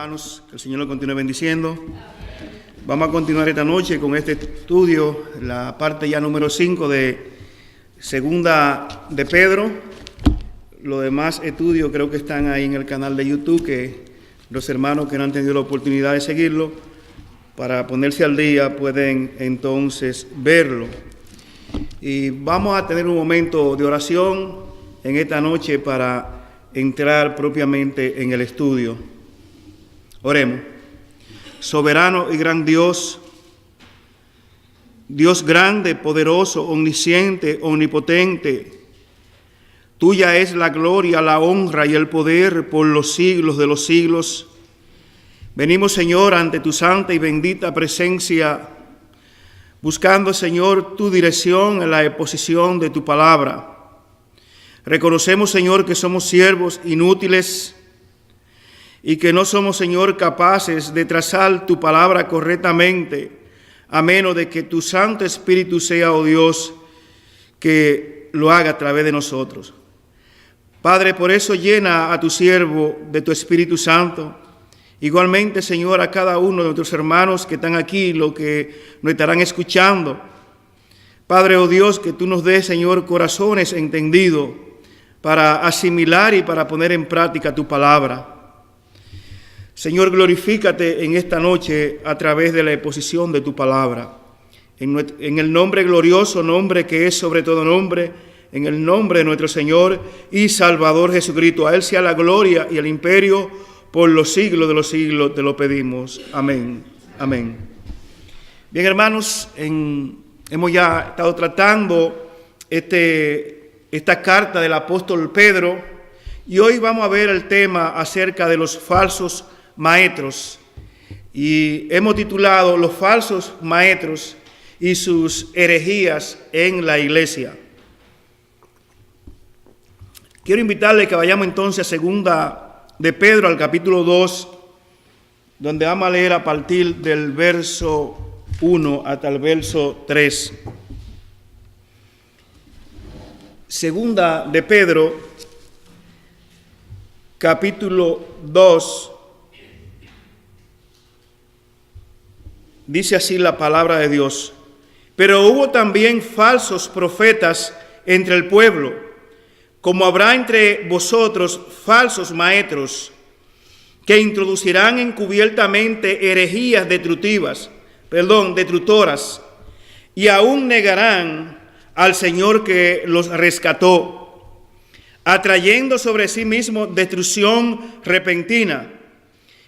hermanos, que el Señor los continúe bendiciendo. Vamos a continuar esta noche con este estudio, la parte ya número 5 de Segunda de Pedro. Los demás estudios creo que están ahí en el canal de YouTube, que los hermanos que no han tenido la oportunidad de seguirlo, para ponerse al día, pueden entonces verlo. Y vamos a tener un momento de oración en esta noche para entrar propiamente en el estudio. Oremos. Soberano y gran Dios, Dios grande, poderoso, omnisciente, omnipotente, tuya es la gloria, la honra y el poder por los siglos de los siglos. Venimos, Señor, ante tu santa y bendita presencia, buscando, Señor, tu dirección en la exposición de tu palabra. Reconocemos, Señor, que somos siervos inútiles y que no somos, Señor, capaces de trazar tu palabra correctamente, a menos de que tu Santo Espíritu sea, oh Dios, que lo haga a través de nosotros. Padre, por eso llena a tu siervo de tu Espíritu Santo. Igualmente, Señor, a cada uno de nuestros hermanos que están aquí, los que nos estarán escuchando. Padre, oh Dios, que tú nos des, Señor, corazones entendidos para asimilar y para poner en práctica tu palabra. Señor, glorifícate en esta noche a través de la exposición de tu palabra. En el nombre glorioso, nombre que es sobre todo nombre, en el nombre de nuestro Señor y Salvador Jesucristo. A Él sea la gloria y el imperio por los siglos de los siglos, te lo pedimos. Amén. Amén. Bien, hermanos, hemos ya estado tratando esta carta del apóstol Pedro y hoy vamos a ver el tema acerca de los falsos maestros, y hemos titulado Los falsos maestros y sus herejías en la iglesia. Quiero invitarle que vayamos entonces a Segunda de Pedro, al capítulo 2, donde vamos a leer a partir del verso 1 hasta el verso 3. Segunda de Pedro, capítulo 2, dice así la palabra de Dios. Pero hubo también falsos profetas entre el pueblo, como habrá entre vosotros falsos maestros, que introducirán encubiertamente herejías destructoras, y aún negarán al Señor que los rescató, atrayendo sobre sí mismos destrucción repentina,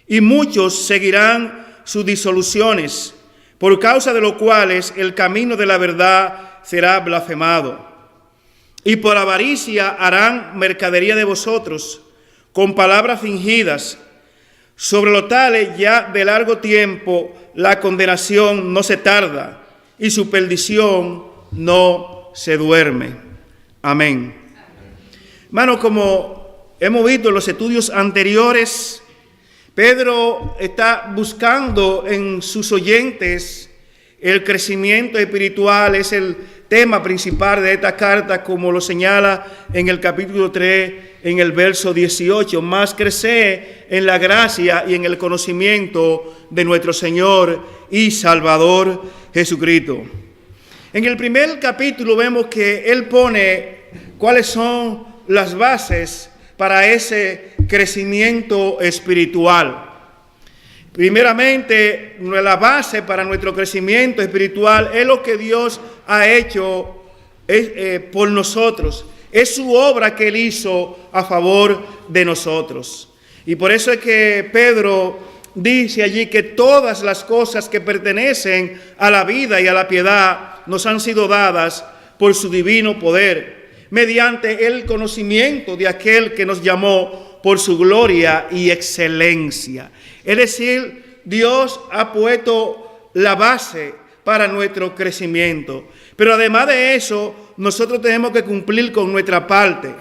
y muchos seguirán sus disoluciones, por causa de lo cuales el camino de la verdad será blasfemado. Y por avaricia harán mercadería de vosotros, con palabras fingidas. Sobre lo tales ya de largo tiempo la condenación no se tarda, y su perdición no se duerme. Amén. Hermano, como hemos visto en los estudios anteriores, Pedro está buscando en sus oyentes el crecimiento espiritual. Es el tema principal de esta carta, como lo señala en el capítulo 3, en el verso 18. Más crecer en la gracia y en el conocimiento de nuestro Señor y Salvador Jesucristo. En el primer capítulo vemos que él pone cuáles son las bases para ese crecimiento espiritual. Primeramente, la base para nuestro crecimiento espiritual es lo que Dios ha hecho por nosotros. Es su obra que Él hizo a favor de nosotros. Y por eso es que Pedro dice allí que todas las cosas que pertenecen a la vida y a la piedad nos han sido dadas por su divino poder, mediante el conocimiento de aquel que nos llamó por su gloria y excelencia. Es decir, Dios ha puesto la base para nuestro crecimiento. Pero además de eso, nosotros tenemos que cumplir con nuestra parte,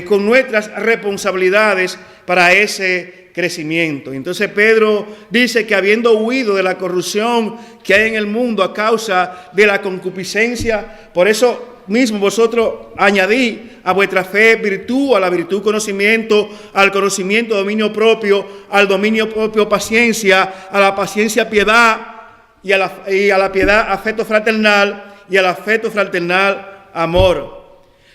con nuestras responsabilidades para ese crecimiento. Entonces Pedro dice que habiendo huido de la corrupción que hay en el mundo a causa de la concupiscencia, por eso mismo vosotros añadid a vuestra fe virtud, a la virtud conocimiento, al conocimiento dominio propio, al dominio propio paciencia, a la paciencia piedad, y a la piedad afecto fraternal, y al afecto fraternal amor.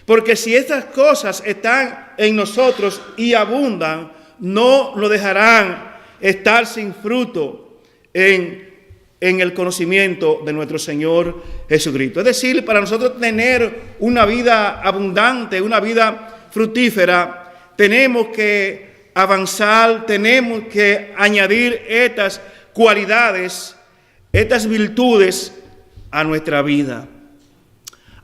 Porque si estas cosas están en nosotros y abundan, no nos dejarán estar sin fruto en el conocimiento de nuestro Señor Jesucristo. Es decir, para nosotros tener una vida abundante, una vida fructífera, tenemos que avanzar, tenemos que añadir estas cualidades, estas virtudes a nuestra vida.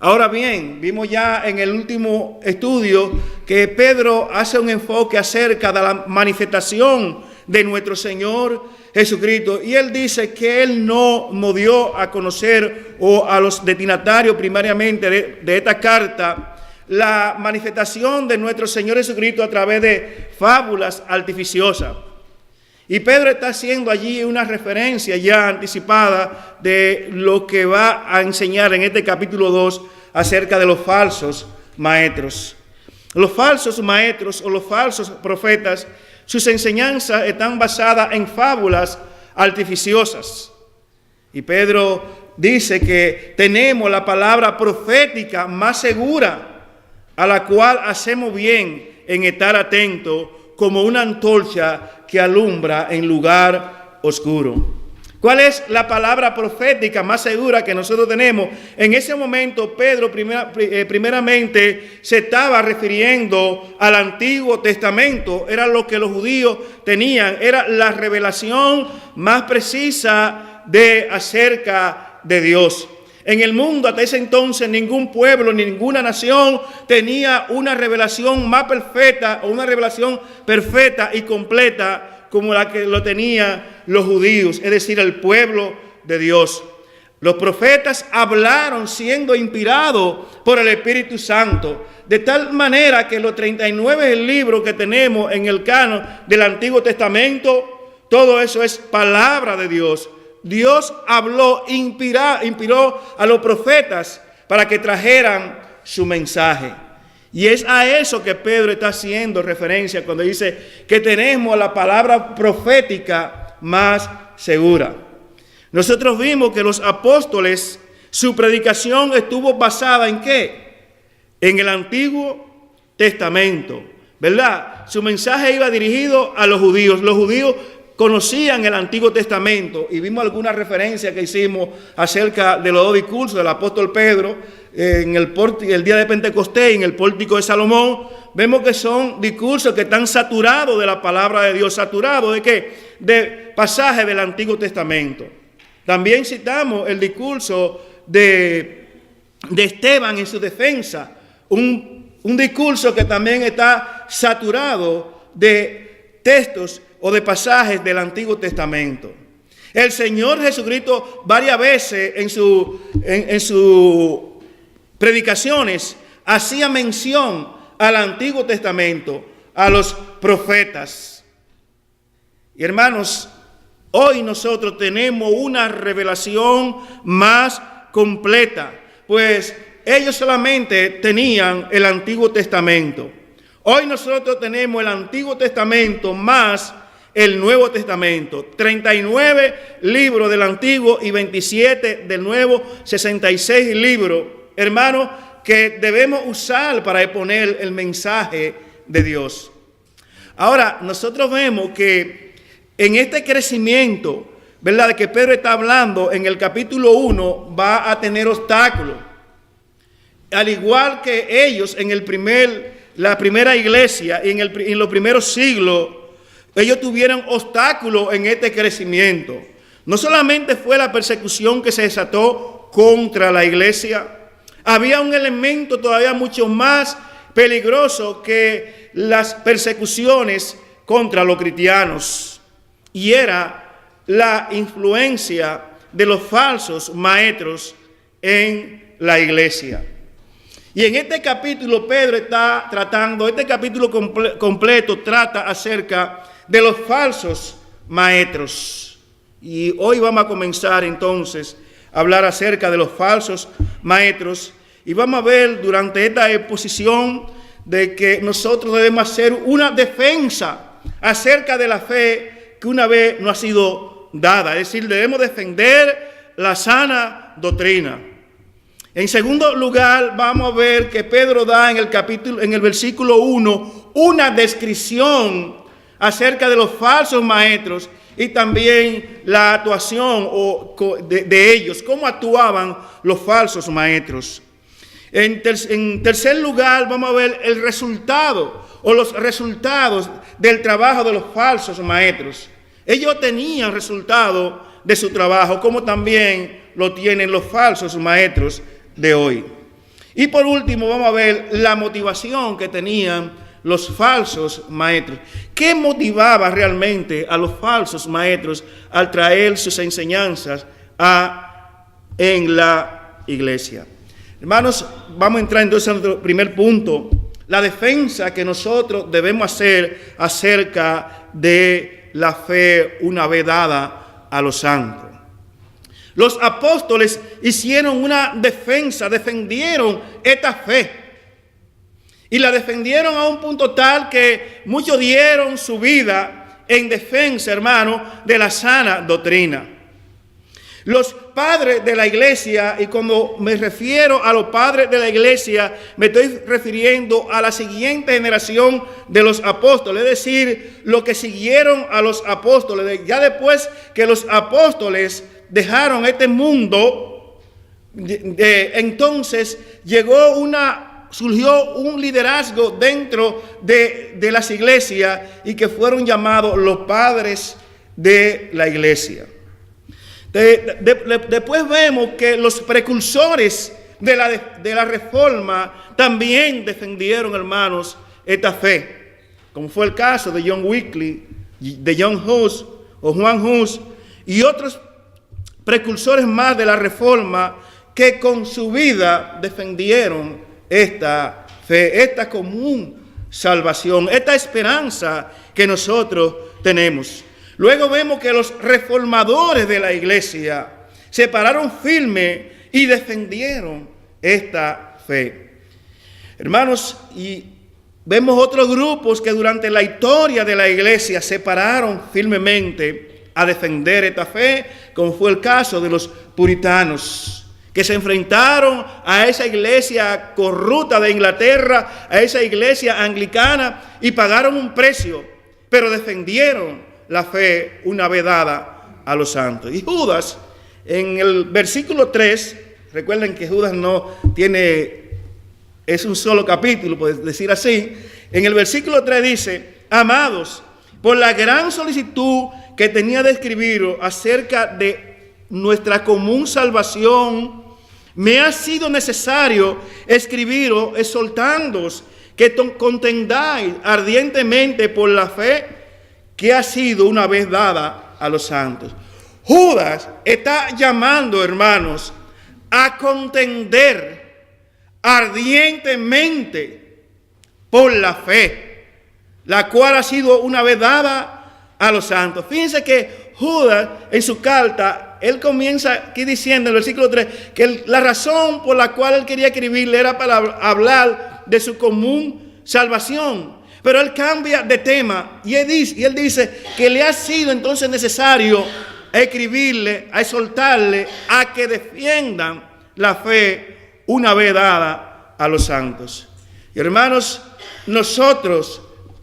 Ahora bien, vimos ya en el último estudio que Pedro hace un enfoque acerca de la manifestación de nuestro Señor Jesucristo, y él dice que él no dio a conocer o a los destinatarios primariamente de esta carta la manifestación de nuestro Señor Jesucristo a través de fábulas artificiosas. Y Pedro está haciendo allí una referencia ya anticipada de lo que va a enseñar en este capítulo 2 acerca de los falsos maestros. Los falsos maestros o los falsos profetas, sus enseñanzas están basadas en fábulas artificiosas. Y Pedro dice que tenemos la palabra profética más segura, a la cual hacemos bien en estar atentos como una antorcha que alumbra en lugar oscuro. ¿Cuál es la palabra profética más segura que nosotros tenemos? En ese momento Pedro primeramente se estaba refiriendo al Antiguo Testamento. Era lo que los judíos tenían, era la revelación más precisa acerca de Dios. En el mundo hasta ese entonces ningún pueblo, ninguna nación tenía una revelación más perfecta o una revelación perfecta y completa como la que lo tenían los judíos, es decir, el pueblo de Dios. Los profetas hablaron siendo inspirados por el Espíritu Santo, de tal manera que los 39 libros que tenemos en el canon del Antiguo Testamento, todo eso es palabra de Dios. Dios habló, inspiró a los profetas para que trajeran su mensaje. Y es a eso que Pedro está haciendo referencia cuando dice que tenemos la palabra profética más segura. Nosotros vimos que los apóstoles, su predicación estuvo basada ¿en qué? En el Antiguo Testamento, ¿verdad? Su mensaje iba dirigido a los judíos. Los judíos conocían el Antiguo Testamento y vimos algunas referencias que hicimos acerca de los dos discursos del apóstol Pedro en el día de Pentecostés, en el pórtico de Salomón. Vemos que son discursos que están saturados de la palabra de Dios. ¿Saturados de qué? De pasajes del Antiguo Testamento. También citamos el discurso de Esteban en su defensa, un discurso que también está saturado de textos o de pasajes del Antiguo Testamento. El Señor Jesucristo varias veces en sus predicaciones hacía mención al Antiguo Testamento, a los profetas. Y hermanos, hoy nosotros tenemos una revelación más completa, pues ellos solamente tenían el Antiguo Testamento. Hoy nosotros tenemos el Antiguo Testamento más el Nuevo Testamento, 39 libros del Antiguo y 27 del Nuevo, 66 libros, hermanos, que debemos usar para exponer el mensaje de Dios. Ahora, nosotros vemos que en este crecimiento, ¿verdad?, de que Pedro está hablando, en el capítulo 1 va a tener obstáculos. Al igual que ellos en la primera iglesia y en los primeros siglos, ellos tuvieron obstáculos en este crecimiento. No solamente fue la persecución que se desató contra la iglesia, había un elemento todavía mucho más peligroso que las persecuciones contra los cristianos, y era la influencia de los falsos maestros en la iglesia. Y en este capítulo Pedro está tratando, este capítulo completo trata acerca de los falsos maestros. Y hoy vamos a comenzar entonces a hablar acerca de los falsos maestros. Y vamos a ver durante esta exposición de que nosotros debemos hacer una defensa acerca de la fe que una vez nos ha sido dada. Es decir, debemos defender la sana doctrina. En segundo lugar, vamos a ver que Pedro da en el versículo 1 una descripción acerca de los falsos maestros y también la actuación de ellos, cómo actuaban los falsos maestros. En tercer lugar, vamos a ver el resultado o los resultados del trabajo de los falsos maestros. Ellos tenían resultado de su trabajo, como también lo tienen los falsos maestros de hoy. Y por último, vamos a ver la motivación que tenían los falsos maestros. ¿Qué motivaba realmente a los falsos maestros al traer sus enseñanzas en la iglesia? Hermanos, vamos a entrar entonces a nuestro primer punto, la defensa que nosotros debemos hacer acerca de la fe una vez dada a los santos. Los apóstoles hicieron una defensa, defendieron esta fe. Y la defendieron a un punto tal que muchos dieron su vida en defensa, hermano, de la sana doctrina. Los padres de la iglesia, y cuando me refiero a los padres de la iglesia, me estoy refiriendo a la siguiente generación de los apóstoles, es decir, los que siguieron a los apóstoles. Ya después que los apóstoles dejaron este mundo, entonces surgió un liderazgo dentro de las iglesias y que fueron llamados los padres de la iglesia. Después vemos que los precursores de la reforma también defendieron, hermanos, esta fe, como fue el caso de John Wycliffe, de John Hus o Juan Hus y otros precursores más de la reforma que con su vida defendieron esta fe, esta común salvación, esta esperanza que nosotros tenemos. Luego vemos que los reformadores de la iglesia se pararon firme y defendieron esta fe. Hermanos, y vemos otros grupos que durante la historia de la iglesia se pararon firmemente a defender esta fe, como fue el caso de los puritanos, que se enfrentaron a esa iglesia corrupta de Inglaterra, a esa iglesia anglicana, y pagaron un precio, pero defendieron la fe una vez dada a los santos. Y Judas, en el versículo 3, recuerden que Judas es un solo capítulo, por decir así. En el versículo 3 dice: amados, por la gran solicitud que tenía de escribiros acerca de nuestra común salvación, me ha sido necesario escribiros exhortándoos que contendáis ardientemente por la fe que ha sido una vez dada a los santos. Judas está llamando, hermanos, a contender ardientemente por la fe, la cual ha sido una vez dada a los santos. Fíjense que Judas, en su carta, él comienza aquí diciendo en el versículo 3 que la razón por la cual él quería escribirle era para hablar de su común salvación. Pero él cambia de tema y él dice que le ha sido entonces necesario escribirle, a exhortarle a que defiendan la fe una vez dada a los santos. Y hermanos, nosotros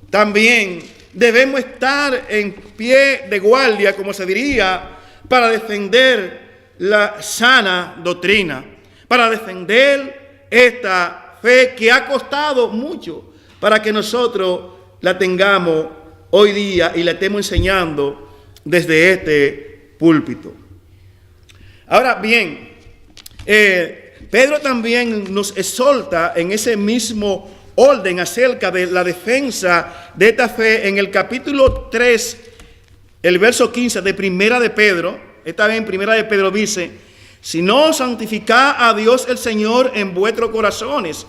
también debemos estar en pie de guardia, como se diría, para defender la sana doctrina, para defender esta fe que ha costado mucho para que nosotros la tengamos hoy día y la estemos enseñando desde este púlpito. Ahora bien, Pedro también nos exhorta en ese mismo orden acerca de la defensa de esta fe en el capítulo 3, el verso 15 de Primera de Pedro. Esta vez en Primera de Pedro dice: si no, santificad a Dios el Señor en vuestros corazones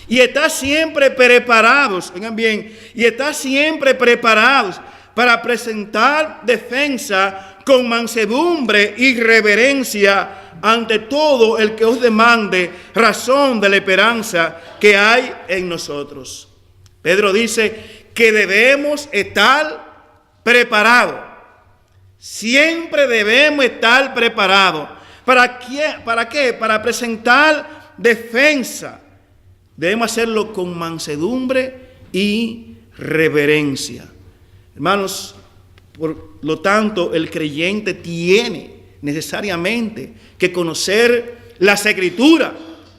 y está siempre preparados, vengan bien, y está siempre preparados para presentar defensa con mansedumbre y reverencia ante todo el que os demande razón de la esperanza que hay en nosotros. Pedro dice que debemos estar preparados. Siempre debemos estar preparados. ¿Para qué? Para presentar defensa. Debemos hacerlo con mansedumbre y reverencia. Hermanos, por lo tanto, el creyente tiene necesariamente que conocer las Escrituras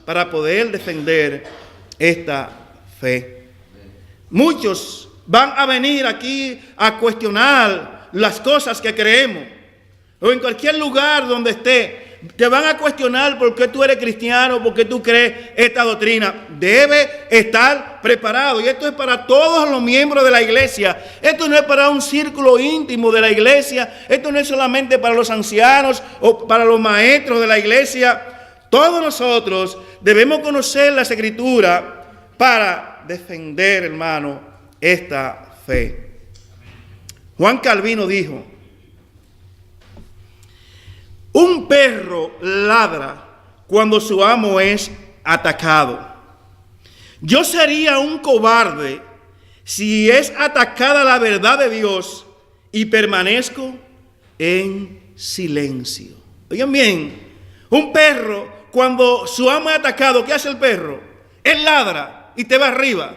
para poder defender esta fe. Muchos van a venir aquí a cuestionar las cosas que creemos, o en cualquier lugar donde esté. Te van a cuestionar por qué tú eres cristiano, por qué tú crees esta doctrina. Debe estar preparado. Y esto es para todos los miembros de la iglesia. Esto no es para un círculo íntimo de la iglesia. Esto no es solamente para los ancianos o para los maestros de la iglesia. Todos nosotros debemos conocer las Escrituras para defender, hermano, esta fe. Juan Calvino dijo: un perro ladra cuando su amo es atacado. Yo sería un cobarde si es atacada la verdad de Dios y permanezco en silencio. Oigan bien, un perro cuando su amo es atacado, ¿qué hace el perro? Él ladra y te va arriba.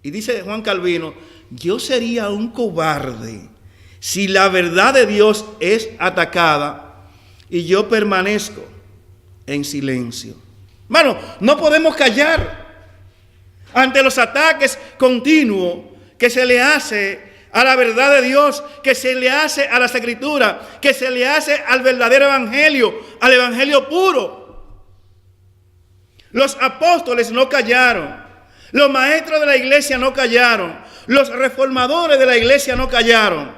Y dice Juan Calvino: yo sería un cobarde si la verdad de Dios es atacada y yo permanezco en silencio. Hermano, no podemos callar ante los ataques continuos que se le hace a la verdad de Dios, que se le hace a las Escrituras, que se le hace al verdadero evangelio, al evangelio puro. Los apóstoles no callaron, los maestros de la iglesia no callaron, los reformadores de la iglesia no callaron.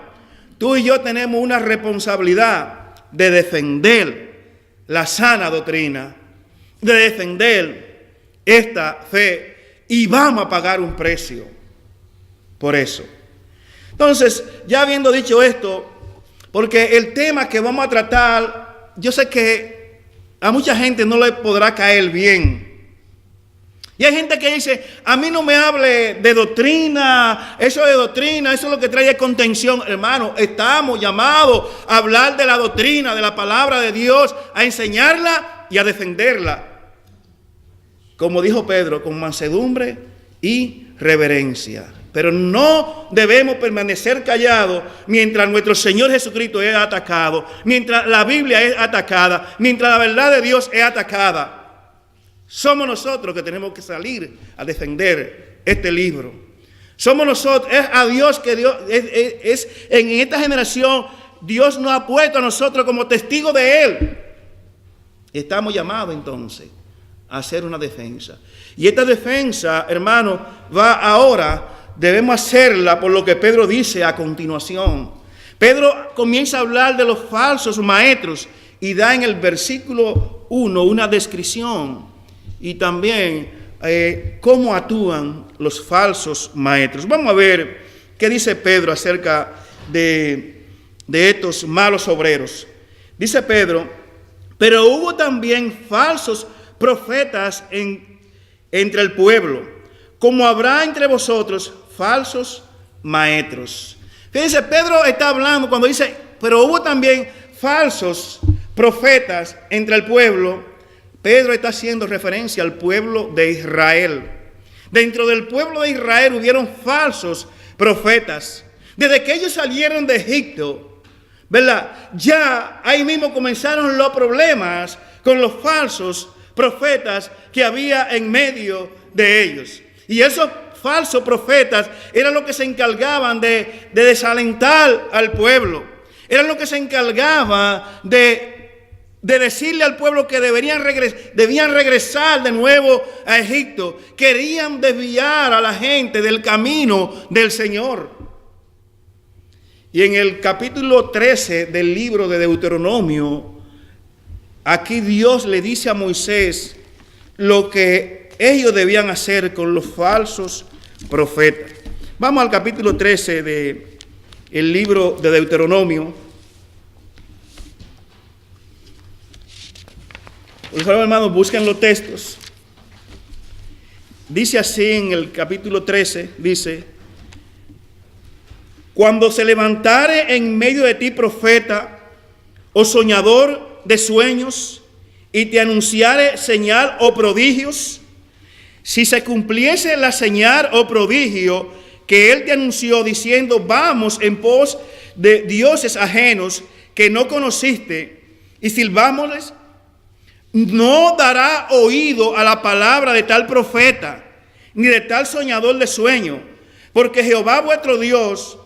Tú y yo tenemos una responsabilidad de defender la sana doctrina, de defender esta fe, y vamos a pagar un precio por eso. Entonces, ya habiendo dicho esto, porque el tema que vamos a tratar, yo sé que a mucha gente no le podrá caer bien. Y hay gente que dice: a mí no me hable de doctrina, eso es lo que trae contención. Hermano, estamos llamados a hablar de la doctrina, de la palabra de Dios, a enseñarla y a defenderla. Como dijo Pedro, con mansedumbre y reverencia. Pero no debemos permanecer callados mientras nuestro Señor Jesucristo es atacado, mientras la Biblia es atacada, mientras la verdad de Dios es atacada. Somos nosotros que tenemos que salir a defender este libro. Somos nosotros, es a Dios que Dios, es en esta generación, Dios nos ha puesto a nosotros como testigos de Él. Estamos llamados entonces a hacer una defensa. Y esta defensa, hermano, debemos hacerla por lo que Pedro dice a continuación. Pedro comienza a hablar de los falsos maestros y da en el versículo 1 una descripción. Y también cómo actúan los falsos maestros. Vamos a ver qué dice Pedro acerca de estos malos obreros. Dice Pedro: pero hubo también falsos profetas entre el pueblo, como habrá entre vosotros falsos maestros. Fíjense, Pedro está hablando cuando dice: pero hubo también falsos profetas entre el pueblo. Pedro está haciendo referencia al pueblo de Israel. Dentro del pueblo de Israel hubieron falsos profetas. Desde que ellos salieron de Egipto, ¿verdad? Ya ahí mismo comenzaron los problemas con los falsos profetas que había en medio de ellos. Y esos falsos profetas eran los que se encargaban de desalentar al pueblo. Eran los que se encargaban de decirle al pueblo que debían regresar de nuevo a Egipto. Querían desviar a la gente del camino del Señor. Y en el capítulo 13 del libro de Deuteronomio, aquí Dios le dice a Moisés lo que ellos debían hacer con los falsos profetas. Vamos al capítulo 13 del libro de Deuteronomio. Por favor, hermanos, busquen los textos. Dice así en el capítulo 13, dice: cuando se levantare en medio de ti profeta o soñador de sueños, y te anunciare señal o prodigios, si se cumpliese la señal o prodigio que él te anunció, diciendo: vamos en pos de dioses ajenos que no conociste, y silbámosles, no dará oído a la palabra de tal profeta, ni de tal soñador de sueño, porque Jehová vuestro Dios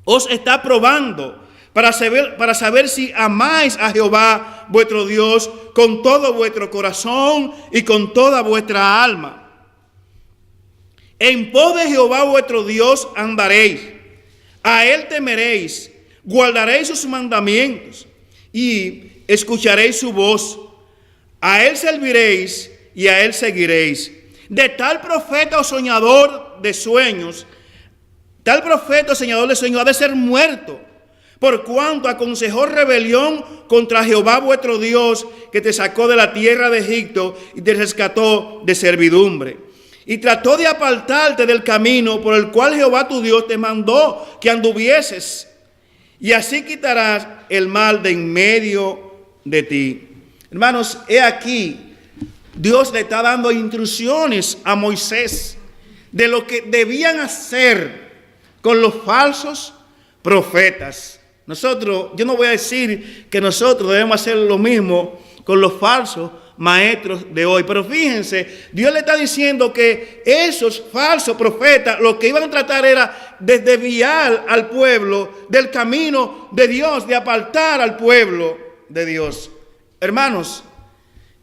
os está probando para saber si amáis a Jehová vuestro Dios con todo vuestro corazón y con toda vuestra alma. En pos de Jehová vuestro Dios andaréis, a él temeréis, guardaréis sus mandamientos y escucharéis su voz. A él serviréis y a él seguiréis. De tal profeta o soñador de sueños, tal profeta o soñador de sueños ha de ser muerto, por cuanto aconsejó rebelión contra Jehová vuestro Dios, que te sacó de la tierra de Egipto y te rescató de servidumbre. Y trató de apartarte del camino por el cual Jehová tu Dios te mandó que anduvieses. Y así quitarás el mal de en medio de ti. Hermanos, he aquí, Dios le está dando instrucciones a Moisés de lo que debían hacer con los falsos profetas. Yo no voy a decir que nosotros debemos hacer lo mismo con los falsos maestros de hoy, pero fíjense, Dios le está diciendo que esos falsos profetas lo que iban a tratar era de desviar al pueblo del camino de Dios, de apartar al pueblo de Dios. Hermanos,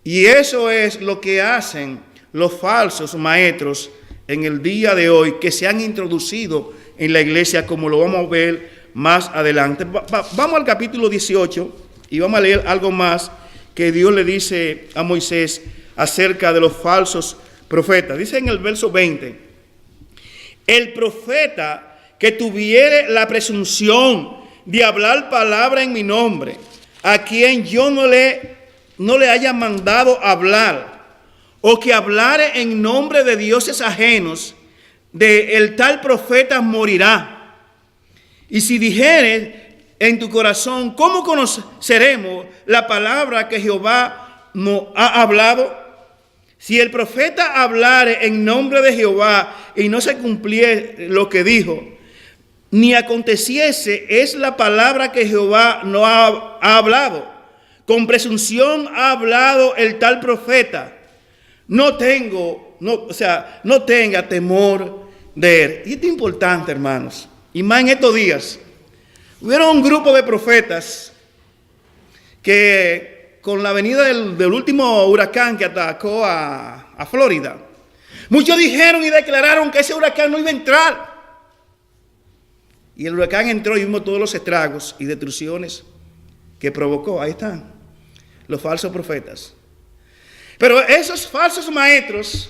y eso es lo que hacen los falsos maestros en el día de hoy, que se han introducido en la iglesia, como lo vamos a ver más adelante. Vamos al capítulo 18 y vamos a leer algo más que Dios le dice a Moisés acerca de los falsos profetas. Dice en el verso 20: el profeta que tuviere la presunción de hablar palabra en mi nombre, a quien yo no le haya mandado hablar, o que hablare en nombre de dioses ajenos, de el tal profeta morirá. Y si dijeres en tu corazón: ¿cómo conoceremos la palabra que Jehová nos ha hablado? Si el profeta hablare en nombre de Jehová y no se cumpliere lo que dijo, ni aconteciese, es la palabra que Jehová no ha hablado. Con presunción ha hablado el tal profeta. No tenga temor de él. Y esto es importante, hermanos. Y más en estos días. Hubieron un grupo de profetas que, con la venida del último huracán que atacó a Florida, muchos dijeron y declararon que ese huracán no iba a entrar. Y el huracán entró y vimos todos los estragos y destrucciones que provocó. Ahí están los falsos profetas. Pero esos falsos maestros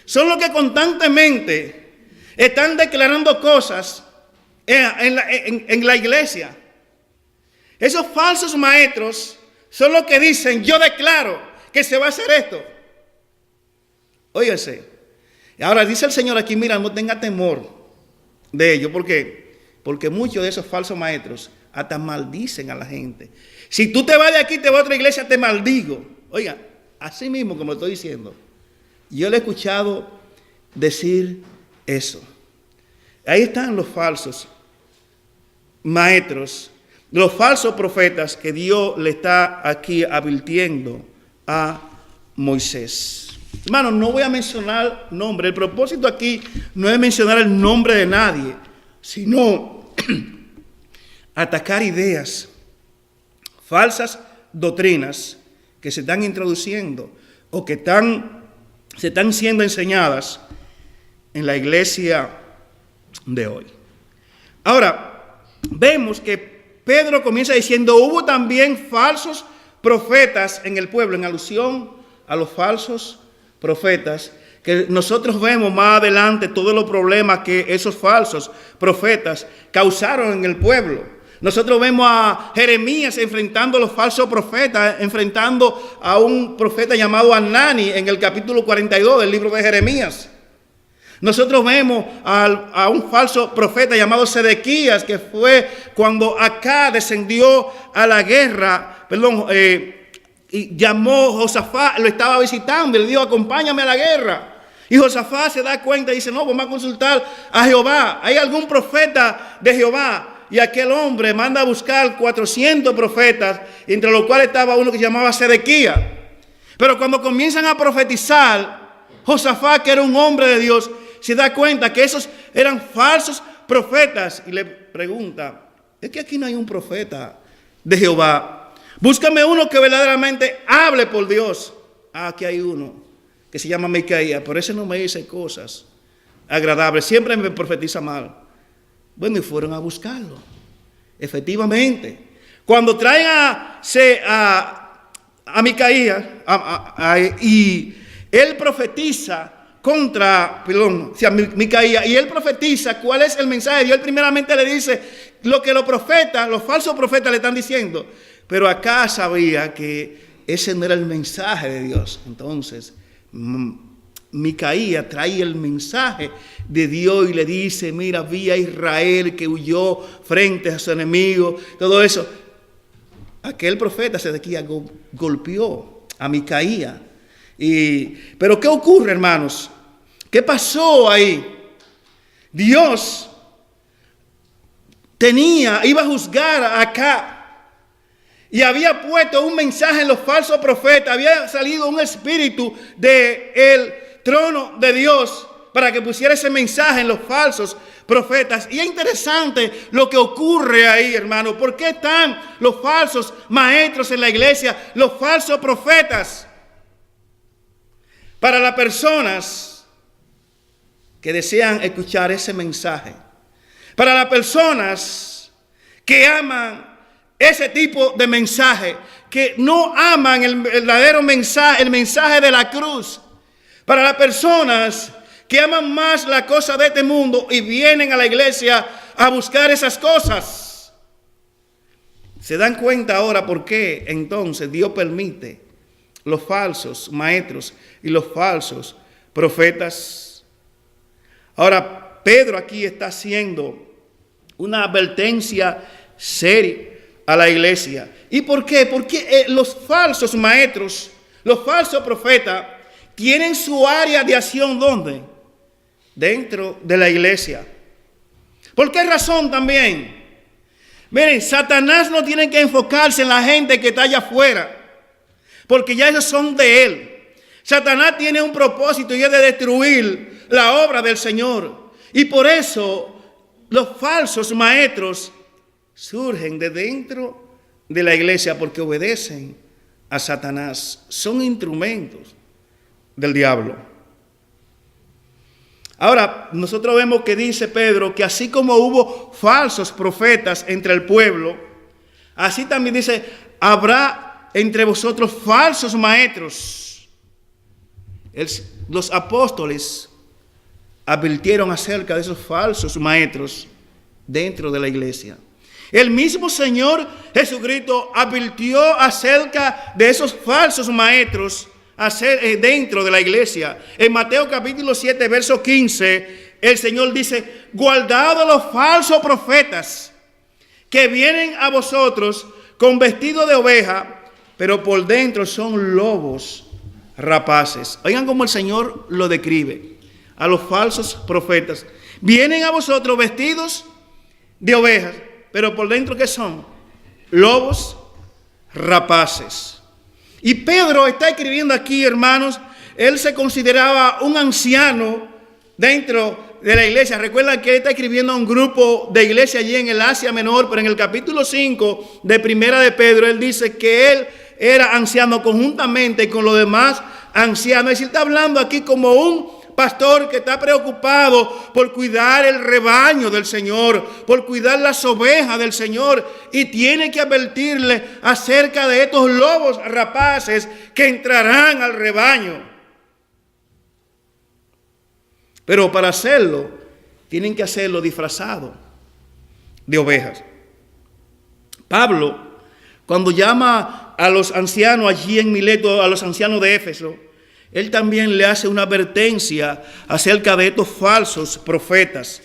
son los que constantemente están declarando cosas en la iglesia. Esos falsos maestros son los que dicen: yo declaro que se va a hacer esto. Óyese. Ahora dice el Señor aquí: mira, no tenga temor de ello. ¿Por qué? Porque muchos de esos falsos maestros hasta maldicen a la gente. Si tú te vas de aquí, te vas a otra iglesia, te maldigo. Oiga, así mismo como estoy diciendo, yo le he escuchado decir eso. Ahí están los falsos maestros, los falsos profetas que Dios le está aquí advirtiendo a Moisés. Hermano, no voy a mencionar nombre. El propósito aquí no es mencionar el nombre de nadie, sino atacar ideas, falsas doctrinas que se están introduciendo o que se están siendo enseñadas en la iglesia de hoy. Ahora, vemos que Pedro comienza diciendo: hubo también falsos profetas en el pueblo, en alusión a los falsos profetas, que nosotros vemos más adelante todos los problemas que esos falsos profetas causaron en el pueblo. Nosotros vemos a Jeremías enfrentando a los falsos profetas, enfrentando a un profeta llamado Anani en el capítulo 42 del libro de Jeremías. Nosotros vemos a un falso profeta llamado Sedequías, que fue cuando Acá descendió a la guerra, y llamó a Josafat, lo estaba visitando y le dijo: acompáñame a la guerra. Y Josafat se da cuenta y dice: no, vamos a consultar a Jehová. ¿Hay algún profeta de Jehová? Y aquel hombre manda a buscar 400 profetas, entre los cuales estaba uno que se llamaba Sedequías. Pero cuando comienzan a profetizar, Josafat, que era un hombre de Dios, se da cuenta que esos eran falsos profetas y le pregunta: es que aquí no hay un profeta de Jehová. Búscame uno que verdaderamente hable por Dios. Aquí hay uno que se llama Micaías, por eso no me dice cosas agradables, siempre me profetiza mal. Bueno, y fueron a buscarlo. Efectivamente, cuando traen a Micaías, y él profetiza contra Micaías, y él profetiza cuál es el mensaje de Dios. Él primeramente le dice lo que los falsos profetas le están diciendo, pero acá sabía que ese no era el mensaje de Dios. Entonces Micaías trae el mensaje de Dios y le dice: mira, vi a Israel que huyó frente a su enemigo, todo eso. Aquel profeta Sedequías golpeó a Micaías. Pero ¿qué ocurre, hermanos? ¿Qué pasó ahí? Dios iba a juzgar a Acá. Y había puesto un mensaje en los falsos profetas. Había salido un espíritu del trono de Dios para que pusiera ese mensaje en los falsos profetas. Y es interesante lo que ocurre ahí, hermano. ¿Por qué están los falsos maestros en la iglesia? Los falsos profetas. Para las personas que desean escuchar ese mensaje. Para las personas que aman ese tipo de mensaje, que no aman el verdadero mensaje, el mensaje de la cruz. Para las personas que aman más la cosa de este mundo y vienen a la iglesia a buscar esas cosas. ¿Se dan cuenta ahora por qué entonces Dios permite los falsos maestros y los falsos profetas? Ahora, Pedro aquí está haciendo una advertencia seria a la iglesia. ¿Y por qué? Porque los falsos maestros, los falsos profetas, tienen su área de acción, ¿dónde? Dentro de la iglesia. ¿Por qué razón también? Miren, Satanás no tiene que enfocarse en la gente que está allá afuera, porque ya esos son de él. Satanás tiene un propósito y es de destruir la obra del Señor. Y por eso los falsos maestros surgen de dentro de la iglesia, porque obedecen a Satanás. Son instrumentos del diablo. Ahora, nosotros vemos que dice Pedro que así como hubo falsos profetas entre el pueblo, así también dice: habrá entre vosotros falsos maestros. Los apóstoles advirtieron acerca de esos falsos maestros dentro de la iglesia. El mismo Señor Jesucristo advirtió acerca de esos falsos maestros dentro de la iglesia. En Mateo capítulo 7, verso 15, el Señor dice: guardad de los falsos profetas que vienen a vosotros con vestido de oveja, pero por dentro son lobos rapaces. Oigan cómo el Señor lo describe a los falsos profetas. Vienen a vosotros vestidos de ovejas, pero por dentro, ¿qué son? Lobos rapaces. Y Pedro está escribiendo aquí, hermanos. Él se consideraba un anciano dentro de la iglesia. Recuerda que él está escribiendo a un grupo de iglesia allí en el Asia Menor, pero en el capítulo 5 de Primera de Pedro, él dice que él era anciano conjuntamente con los demás ancianos. Es decir, está hablando aquí como un pastor que está preocupado por cuidar el rebaño del Señor, por cuidar las ovejas del Señor, y tiene que advertirle acerca de estos lobos rapaces que entrarán al rebaño. Pero para hacerlo, tienen que hacerlo disfrazado de ovejas. Pablo, cuando llama a los ancianos allí en Mileto, a los ancianos de Éfeso, él también le hace una advertencia acerca de estos falsos profetas.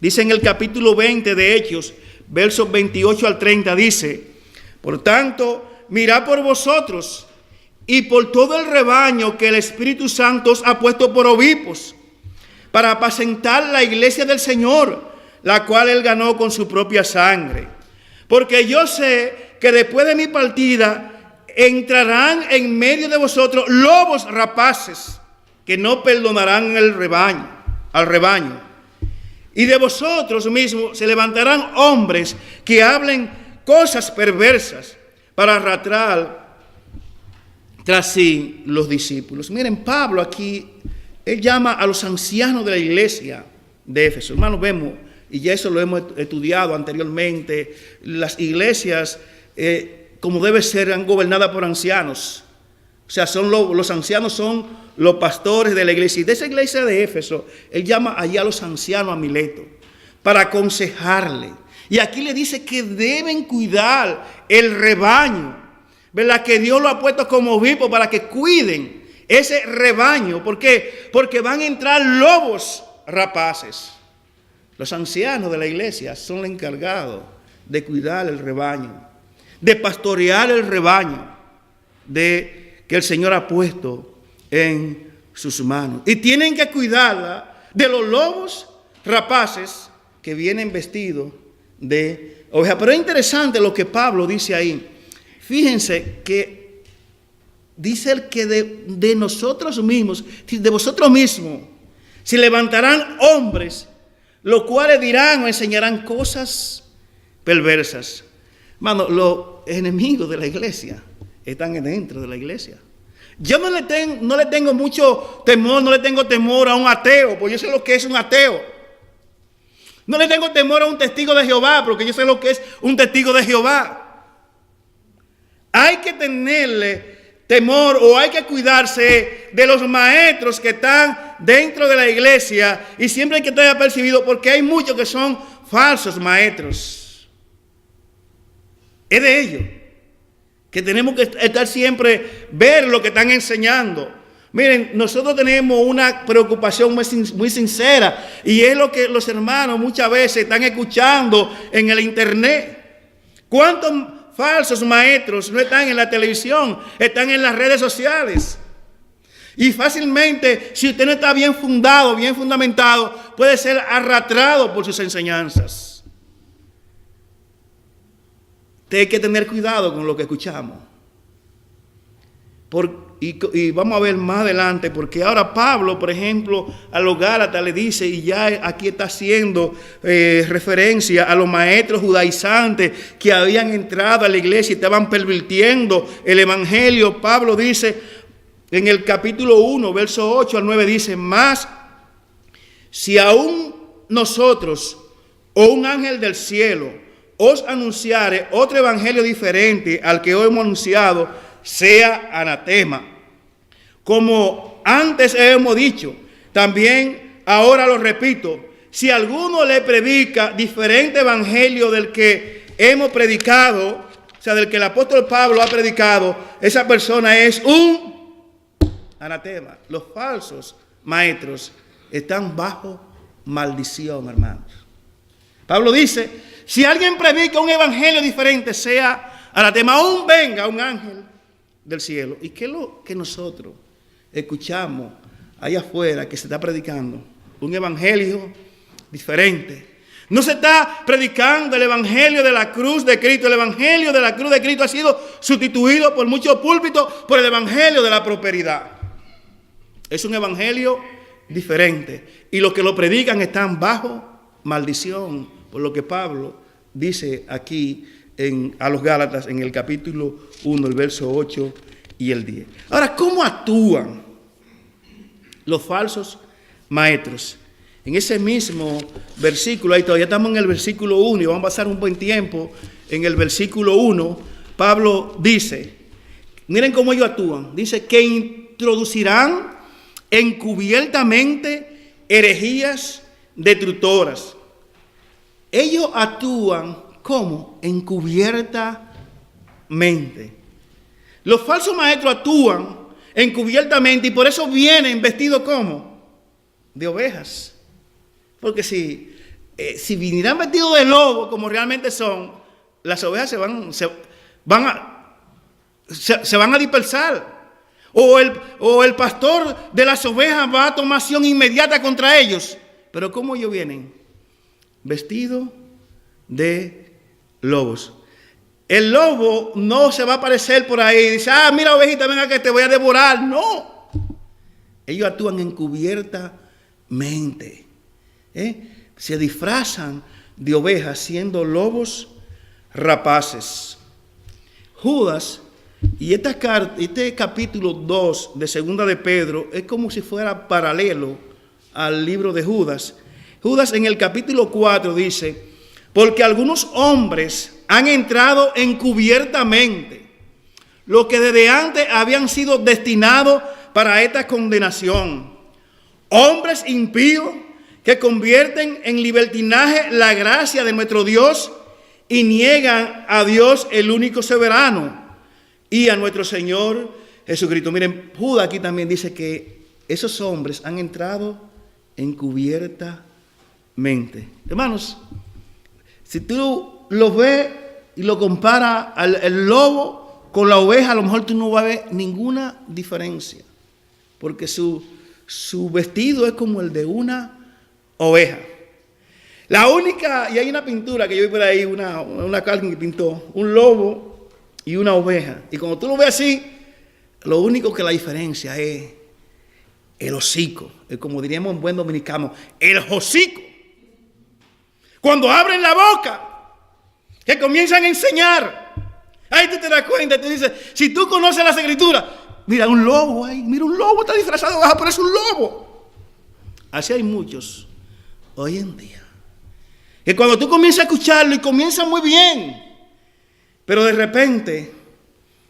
Dice en el capítulo 20 de Hechos, versos 28 al 30, dice: por tanto, mirad por vosotros y por todo el rebaño que el Espíritu Santo os ha puesto por obispos, para apacentar la iglesia del Señor, la cual él ganó con su propia sangre. Porque yo sé que después de mi partida entrarán en medio de vosotros lobos rapaces, que no perdonarán al rebaño. Y de vosotros mismos se levantarán hombres que hablen cosas perversas para arrastrar tras sí los discípulos. Miren, Pablo aquí, él llama a los ancianos de la iglesia de Éfeso. Hermanos, vemos, y ya eso lo hemos estudiado anteriormente, las iglesias, como debe ser, eran gobernadas por ancianos. O sea, los ancianos son los pastores de la iglesia. Y de esa iglesia de Éfeso, él llama allá a los ancianos a Mileto para aconsejarle. Y aquí le dice que deben cuidar el rebaño, ¿verdad? Que Dios lo ha puesto como obispo para que cuiden ese rebaño. ¿Por qué? Porque van a entrar lobos rapaces. Los ancianos de la iglesia son los encargados de cuidar el rebaño, de pastorear el rebaño que el Señor ha puesto en sus manos. Y tienen que cuidarla de los lobos rapaces que vienen vestidos de oveja. Pero es interesante lo que Pablo dice ahí. Fíjense que dice el que de nosotros mismos, de vosotros mismos, se levantarán hombres, los cuales dirán o enseñarán cosas perversas. Hermano, los enemigos de la iglesia están dentro de la iglesia. Yo no le tengo mucho temor, no le tengo temor a un ateo, porque yo sé lo que es un ateo. No le tengo temor a un testigo de Jehová, porque yo sé lo que es un testigo de Jehová. Hay que tenerle temor o hay que cuidarse de los maestros que están dentro de la iglesia, y siempre hay que estar apercibido, porque hay muchos que son falsos maestros. Es de ellos que tenemos que estar siempre, ver lo que están enseñando. Miren, nosotros tenemos una preocupación muy sincera, y es lo que los hermanos muchas veces están escuchando en el internet. ¿Cuántos falsos maestros no están en la televisión, están en las redes sociales? Y fácilmente, si usted no está bien fundado, bien fundamentado, puede ser arrastrado por sus enseñanzas. Hay que tener cuidado con lo que escuchamos. Y vamos a ver más adelante, porque ahora Pablo, por ejemplo, a los Gálatas le dice, y ya aquí está haciendo referencia a los maestros judaizantes que habían entrado a la iglesia y estaban pervirtiendo el evangelio. Pablo dice en el capítulo 1, verso 8 al 9, dice: mas si aún nosotros o un ángel del cielo os anunciare otro evangelio diferente al que hoy hemos anunciado, sea anatema. Como antes hemos dicho, también ahora lo repito: si alguno le predica diferente evangelio del que hemos predicado, o sea, del que el apóstol Pablo ha predicado, esa persona es un anatema. Los falsos maestros están bajo maldición, hermanos. Pablo dice: si alguien predica un evangelio diferente, sea anatema, aún venga un ángel del cielo. ¿Y qué es lo que nosotros escuchamos allá afuera que se está predicando? Un evangelio diferente. No se está predicando el evangelio de la cruz de Cristo. El evangelio de la cruz de Cristo ha sido sustituido por muchos púlpitos por el evangelio de la prosperidad. Es un evangelio diferente. Y los que lo predican están bajo maldición, por lo que Pablo dice aquí a los Gálatas en el capítulo 1, el verso 8 y el 10. Ahora, ¿cómo actúan los falsos maestros? En ese mismo versículo, ahí todavía estamos en el versículo 1 y vamos a pasar un buen tiempo en el versículo 1, Pablo dice, miren cómo ellos actúan, dice que introducirán encubiertamente herejías destructoras. Ellos actúan ¿Cómo? Encubiertamente. Los falsos maestros actúan encubiertamente y por eso vienen vestidos ¿cómo? De ovejas. Porque si vinieran vestidos de lobo como realmente son, las ovejas se van a dispersar. O el pastor de las ovejas va a tomar acción inmediata contra ellos. Pero ¿cómo ellos vienen? Vestidos de lobos. El lobo no se va a aparecer por ahí y dice, mira ovejita, venga que te voy a devorar. No. Ellos actúan encubiertamente. Se disfrazan de ovejas siendo lobos rapaces. Judas, y este capítulo 2 de Segunda de Pedro es como si fuera paralelo al libro de Judas. Judas en el capítulo 4 dice, porque algunos hombres han entrado encubiertamente, los que desde antes habían sido destinados para esta condenación. Hombres impíos que convierten en libertinaje la gracia de nuestro Dios y niegan a Dios el único soberano y a nuestro Señor Jesucristo. Miren, Judas aquí también dice que esos hombres han entrado encubiertamente. Hermanos, si tú lo ves y lo comparas el lobo con la oveja, a lo mejor tú no vas a ver ninguna diferencia. Porque su vestido es como el de una oveja. La única, y hay una pintura que yo vi por ahí, una alguien que pintó un lobo y una oveja. Y cuando tú lo ves así, lo único que la diferencia es el hocico. Es como diríamos en buen dominicano, el hocico. Cuando abren la boca, que comienzan a enseñar. Ahí tú te das cuenta, te dices, si tú conoces las escrituras, mira un lobo ahí, mira un lobo está disfrazado, pero es un lobo. Así hay muchos hoy en día. Que cuando tú comienzas a escucharlo y comienza muy bien, pero de repente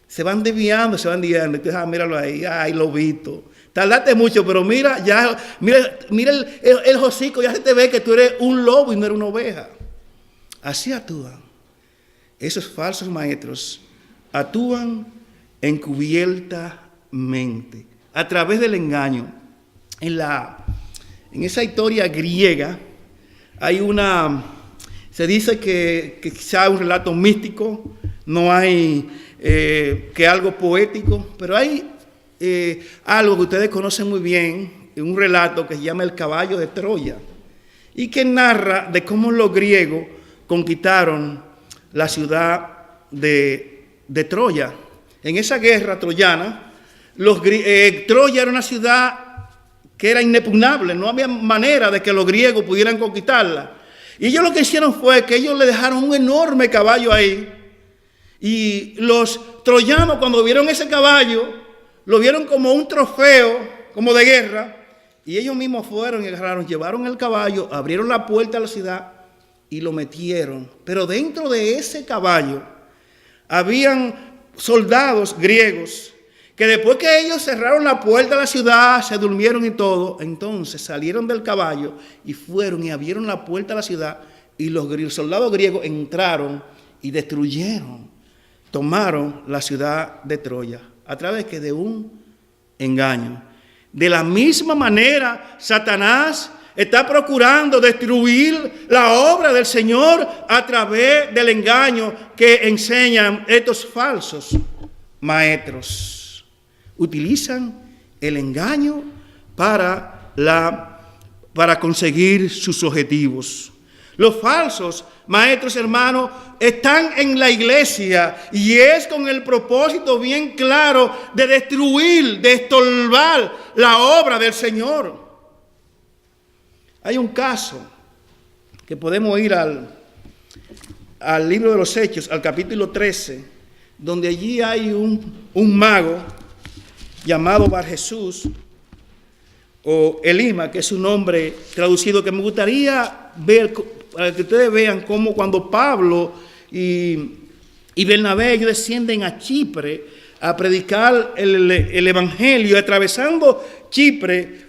se van desviando. Y tú dices, míralo ahí, ay, lobito. Tardaste mucho, pero mira el hocico, ya se te ve que tú eres un lobo y no eres una oveja. Así actúan. Esos falsos maestros actúan encubiertamente, a través del engaño. En esa historia griega hay se dice que quizá un relato místico, no hay que algo poético, pero hay algo que ustedes conocen muy bien, un relato que se llama El caballo de Troya, y que narra de cómo los griegos conquistaron la ciudad de Troya. En esa guerra troyana, Troya era una ciudad que era inexpugnable, no había manera de que los griegos pudieran conquistarla. Y ellos lo que hicieron fue que ellos le dejaron un enorme caballo ahí, y los troyanos cuando vieron ese caballo, lo vieron como un trofeo, como de guerra, y ellos mismos fueron y agarraron, llevaron el caballo, abrieron la puerta a la ciudad y lo metieron. Pero dentro de ese caballo habían soldados griegos que después que ellos cerraron la puerta de la ciudad, se durmieron y todo, entonces salieron del caballo y fueron y abrieron la puerta de la ciudad, y los soldados griegos entraron y destruyeron, tomaron la ciudad de Troya a través de un engaño. De la misma manera, Satanás está procurando destruir la obra del Señor a través del engaño que enseñan estos falsos maestros. Utilizan el engaño para conseguir sus objetivos. Los falsos maestros, hermanos, están en la iglesia y es con el propósito bien claro de destruir, de estorbar la obra del Señor. Hay un caso que podemos ir al libro de los Hechos, al capítulo 13, donde allí hay un mago llamado Bar Jesús, o Elima, que es su nombre traducido, que me gustaría ver, para que ustedes vean cómo cuando Pablo y Bernabé ellos descienden a Chipre a predicar el evangelio, atravesando Chipre,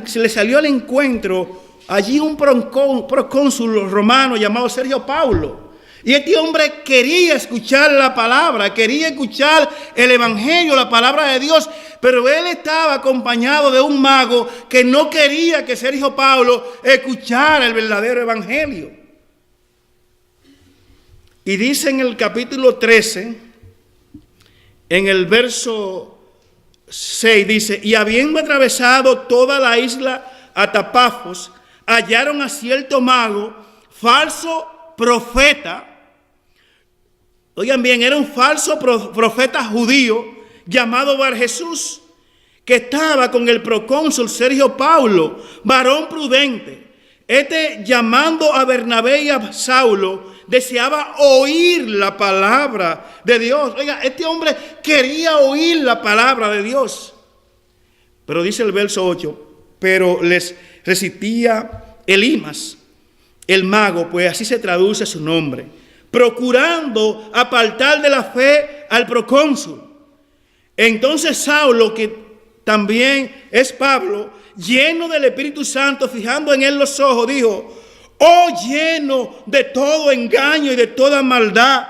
se le salió al encuentro allí un procónsul romano llamado Sergio Paulo. Y este hombre quería escuchar la palabra, quería escuchar el evangelio, la palabra de Dios, pero él estaba acompañado de un mago que no quería que Sergio Paulo escuchara el verdadero evangelio. Y dice en el capítulo 13, en el verso 6, dice: y habiendo atravesado toda la isla hasta Pafos, hallaron a cierto mago, falso profeta. Oigan bien, era un falso profeta judío llamado Barjesús, que estaba con el procónsul Sergio Paulo, varón prudente. Este, llamando a Bernabé y a Saulo, deseaba oír la palabra de Dios. Oiga, este hombre quería oír la palabra de Dios. Pero dice el verso 8, pero les resistía Elimas, el mago, pues así se traduce su nombre, procurando apartar de la fe al procónsul. Entonces Saulo, que también es Pablo, lleno del Espíritu Santo, fijando en él los ojos, dijo: oh, lleno de todo engaño y de toda maldad,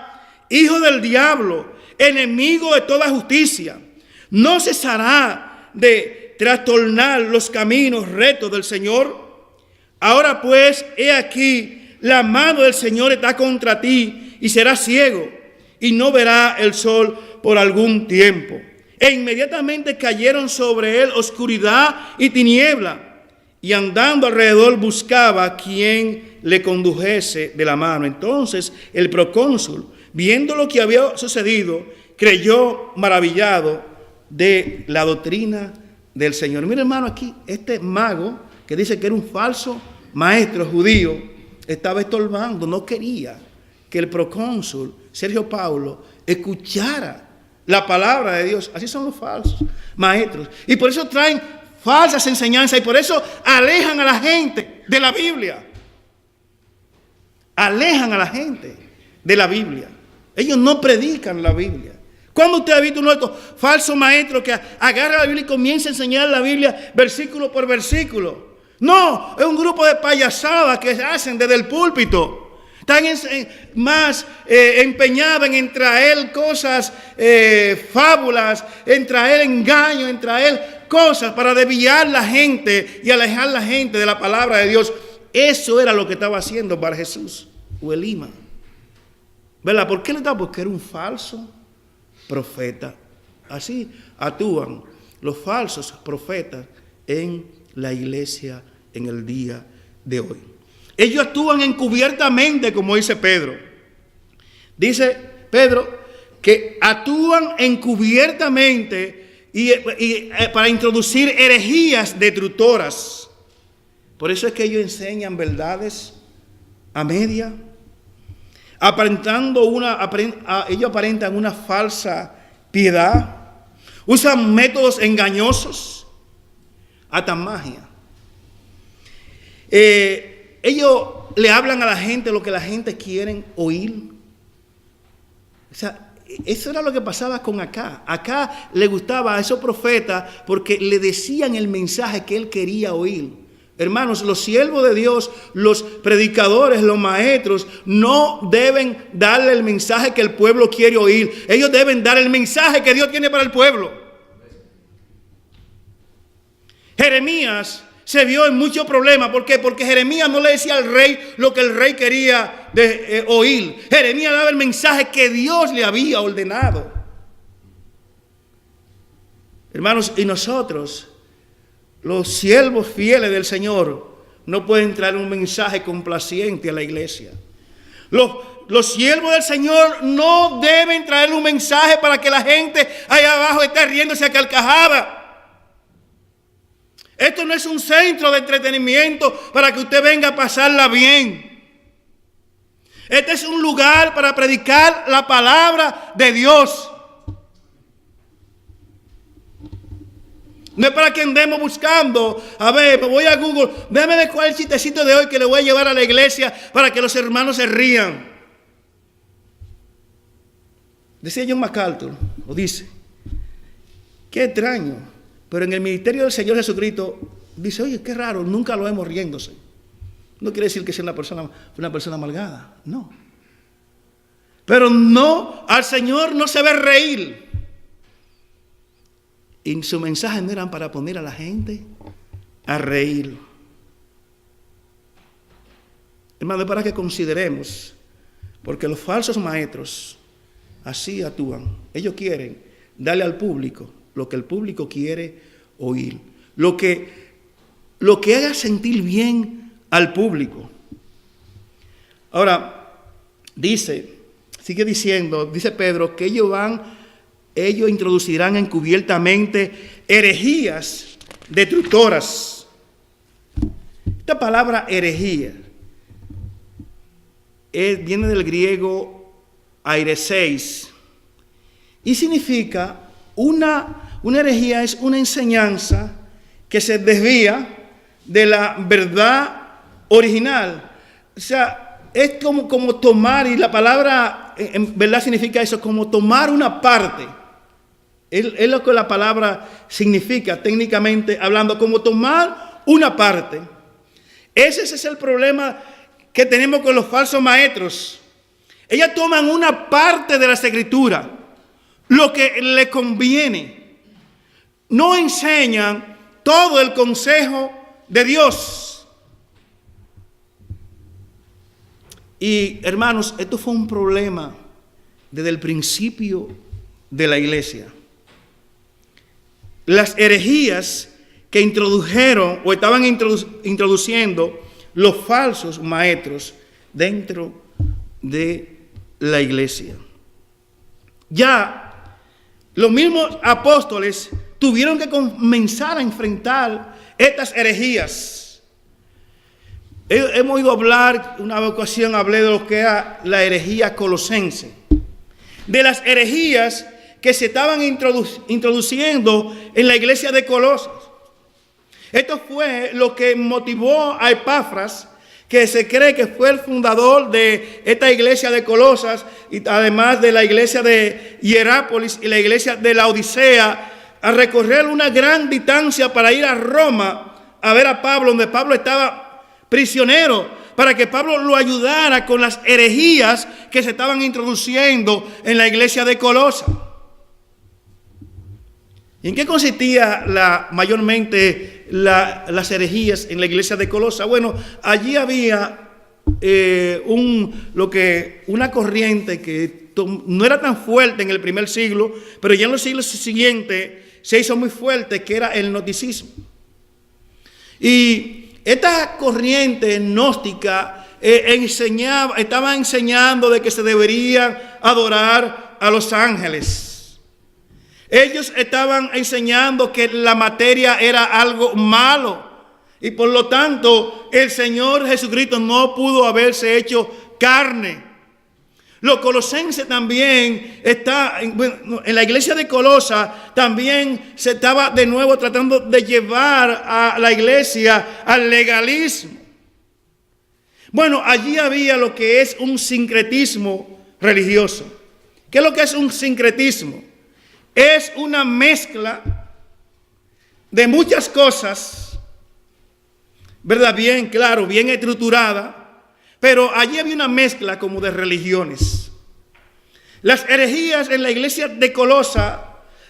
hijo del diablo, enemigo de toda justicia, ¿no cesará de trastornar los caminos rectos del Señor? Ahora pues, he aquí, la mano del Señor está contra ti, y serás ciego, y no verá el sol por algún tiempo. E inmediatamente cayeron sobre él oscuridad y tiniebla, y andando alrededor buscaba quien le condujese de la mano. Entonces el procónsul, viendo lo que había sucedido, creyó maravillado de la doctrina del Señor. Mira, hermano, aquí este mago que dice que era un falso maestro judío estaba estorbando, no quería que el procónsul Sergio Paulo escuchara la palabra de Dios. Así son los falsos maestros, y por eso traen falsas enseñanzas, y por eso alejan a la gente de la Biblia. Alejan a la gente de la Biblia. Ellos no predican la Biblia. ¿Cuándo usted ha visto uno de estos falsos maestros que agarra la Biblia y comienza a enseñar la Biblia versículo por versículo? No, es un grupo de payasadas que se hacen desde el púlpito. Están más empeñados en traer cosas, fábulas, en traer engaños, en traer cosas para desviar la gente y alejar la gente de la palabra de Dios. Eso era lo que estaba haciendo Barjesús o Elima. ¿Verdad? ¿Por qué le estaba? Porque era un falso profeta. Así actúan los falsos profetas en la iglesia en el día de hoy. Ellos actúan encubiertamente, como dice Pedro. Dice Pedro que actúan encubiertamente y para introducir herejías destructoras. Por eso es que ellos enseñan verdades a media, ellos aparentan una falsa piedad, usan métodos engañosos, hasta magia. Ellos le hablan a la gente lo que la gente quiere oír. O sea, eso era lo que pasaba con Acá. Acá le gustaba a esos profetas porque le decían el mensaje que él quería oír. Hermanos, los siervos de Dios, los predicadores, los maestros, no deben darle el mensaje que el pueblo quiere oír. Ellos deben dar el mensaje que Dios tiene para el pueblo. Jeremías se vio en muchos problemas. ¿Por qué? Porque Jeremías no le decía al rey lo que el rey quería oír. Jeremías daba el mensaje que Dios le había ordenado. Hermanos, y nosotros, los siervos fieles del Señor, no pueden traer un mensaje complaciente a la iglesia. Los siervos del Señor no deben traer un mensaje para que la gente allá abajo esté riéndose a carcajada. Esto no es un centro de entretenimiento para que usted venga a pasarla bien. Este es un lugar para predicar la palabra de Dios. No es para que andemos buscando, a ver, me voy a Google, déjame ver cuál es el chistecito de hoy que le voy a llevar a la iglesia para que los hermanos se rían. Decía John MacArthur, o dice, qué extraño, pero en el ministerio del Señor Jesucristo, dice, oye, qué raro, nunca lo vemos riéndose. No quiere decir que sea una persona amargada, no. Pero no, al Señor no se ve reír. Y su mensaje no eran para poner a la gente a reír. Hermano, para que consideremos, porque los falsos maestros así actúan. Ellos quieren darle al público lo que el público quiere oír, lo que haga sentir bien al público. Ahora, sigue diciendo, dice Pedro, que ellos introducirán encubiertamente herejías destructoras. Esta palabra herejía viene del griego aireseis y significa una herejía es una enseñanza que se desvía de la verdad original. O sea, es como tomar, y la palabra en verdad significa eso, como tomar una parte. Es lo que la palabra significa técnicamente hablando, como tomar una parte. Ese es el problema que tenemos con los falsos maestros. Ellos toman una parte de las escrituras, lo que les conviene. No enseñan todo el consejo de Dios. Y hermanos, esto fue un problema desde el principio de la iglesia. Las herejías que introdujeron o estaban introduciendo los falsos maestros dentro de la iglesia. Ya los mismos apóstoles tuvieron que comenzar a enfrentar estas herejías. Hemos oído hablar, una ocasión hablé de lo que era la herejía colosense, de las herejías que se estaban introduciendo en la iglesia de Colosas. Esto fue lo que motivó a Epafras, que se cree que fue el fundador de esta iglesia de Colosas, y además de la iglesia de Hierápolis y la iglesia de la Odisea, a recorrer una gran distancia para ir a Roma a ver a Pablo, donde Pablo estaba prisionero, para que Pablo lo ayudara con las herejías que se estaban introduciendo en la iglesia de Colosas. ¿Y en qué consistía mayormente las herejías en la iglesia de Colosas? Bueno, allí había una corriente que no era tan fuerte en el primer siglo, pero ya en los siglos siguientes se hizo muy fuerte, que era el gnosticismo. Y esta corriente gnóstica estaba enseñando de que se debería adorar a los ángeles. Ellos estaban enseñando que la materia era algo malo y por lo tanto el Señor Jesucristo no pudo haberse hecho carne. Los colosenses también en la iglesia de Colosas también se estaba de nuevo tratando de llevar a la iglesia al legalismo. Bueno, allí había lo que es un sincretismo religioso. ¿Qué es lo que es un sincretismo? Es una mezcla de muchas cosas, ¿verdad? Bien claro, bien estructurada, pero allí había una mezcla como de religiones. Las herejías en la iglesia de Colosas,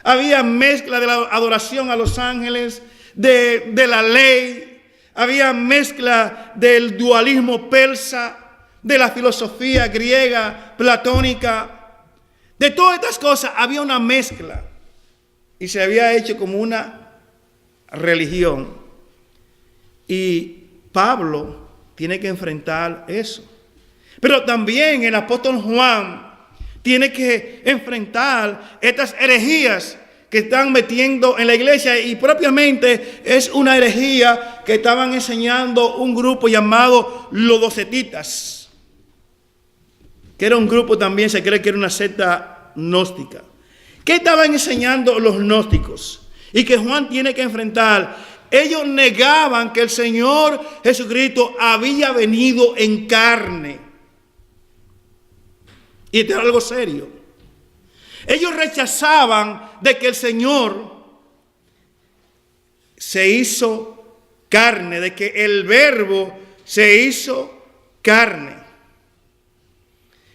había mezcla de la adoración a los ángeles, de la ley, había mezcla del dualismo persa, de la filosofía griega, platónica. De todas estas cosas había una mezcla y se había hecho como una religión. Y Pablo tiene que enfrentar eso. Pero también el apóstol Juan tiene que enfrentar estas herejías que están metiendo en la iglesia, y propiamente es una herejía que estaban enseñando un grupo llamado los docetitas, que era un grupo también, se cree que era una secta gnóstica. ¿Qué estaban enseñando los gnósticos? Y que Juan tiene que enfrentar. Ellos negaban que el Señor Jesucristo había venido en carne. Y esto era algo serio. Ellos rechazaban de que el Señor se hizo carne, de que el Verbo se hizo carne.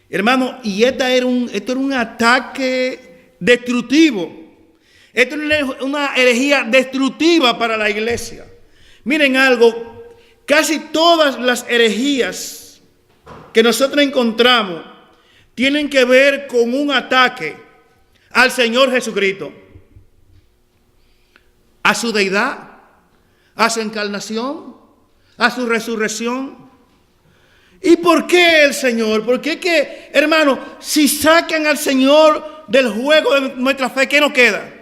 Hermano, y esto era un ataque destructivo. Esto es una herejía destructiva para la iglesia. Miren algo, casi todas las herejías que nosotros encontramos tienen que ver con un ataque al Señor Jesucristo, a su deidad, a su encarnación, a su resurrección. ¿Y por qué el Señor? Porque que, hermano, si sacan al Señor del juego de nuestra fe, ¿qué nos queda?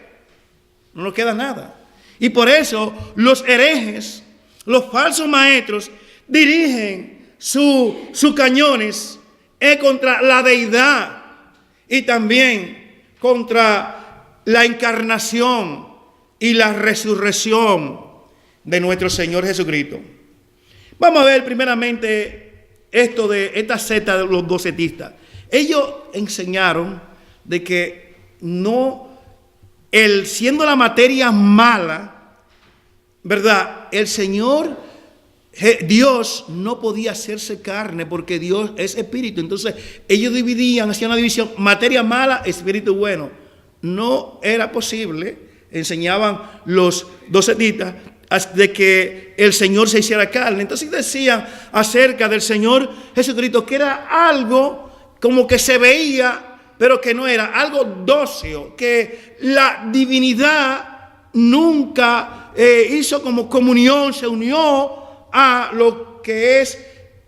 No nos queda nada. Y por eso los herejes, los falsos maestros, dirigen sus cañones contra la deidad y también contra la encarnación y la resurrección de nuestro Señor Jesucristo. Vamos a ver primeramente esto de esta secta de los docetistas. Ellos enseñaron de que siendo la materia mala, ¿verdad? El Señor, Dios no podía hacerse carne porque Dios es espíritu. Entonces ellos hacían una división, materia mala, espíritu bueno. No era posible, enseñaban los docetistas, de que el Señor se hiciera carne. Entonces decían acerca del Señor Jesucristo que era algo como que se veía, pero que no era, algo dócil, que la divinidad nunca hizo como comunión, se unió a lo que es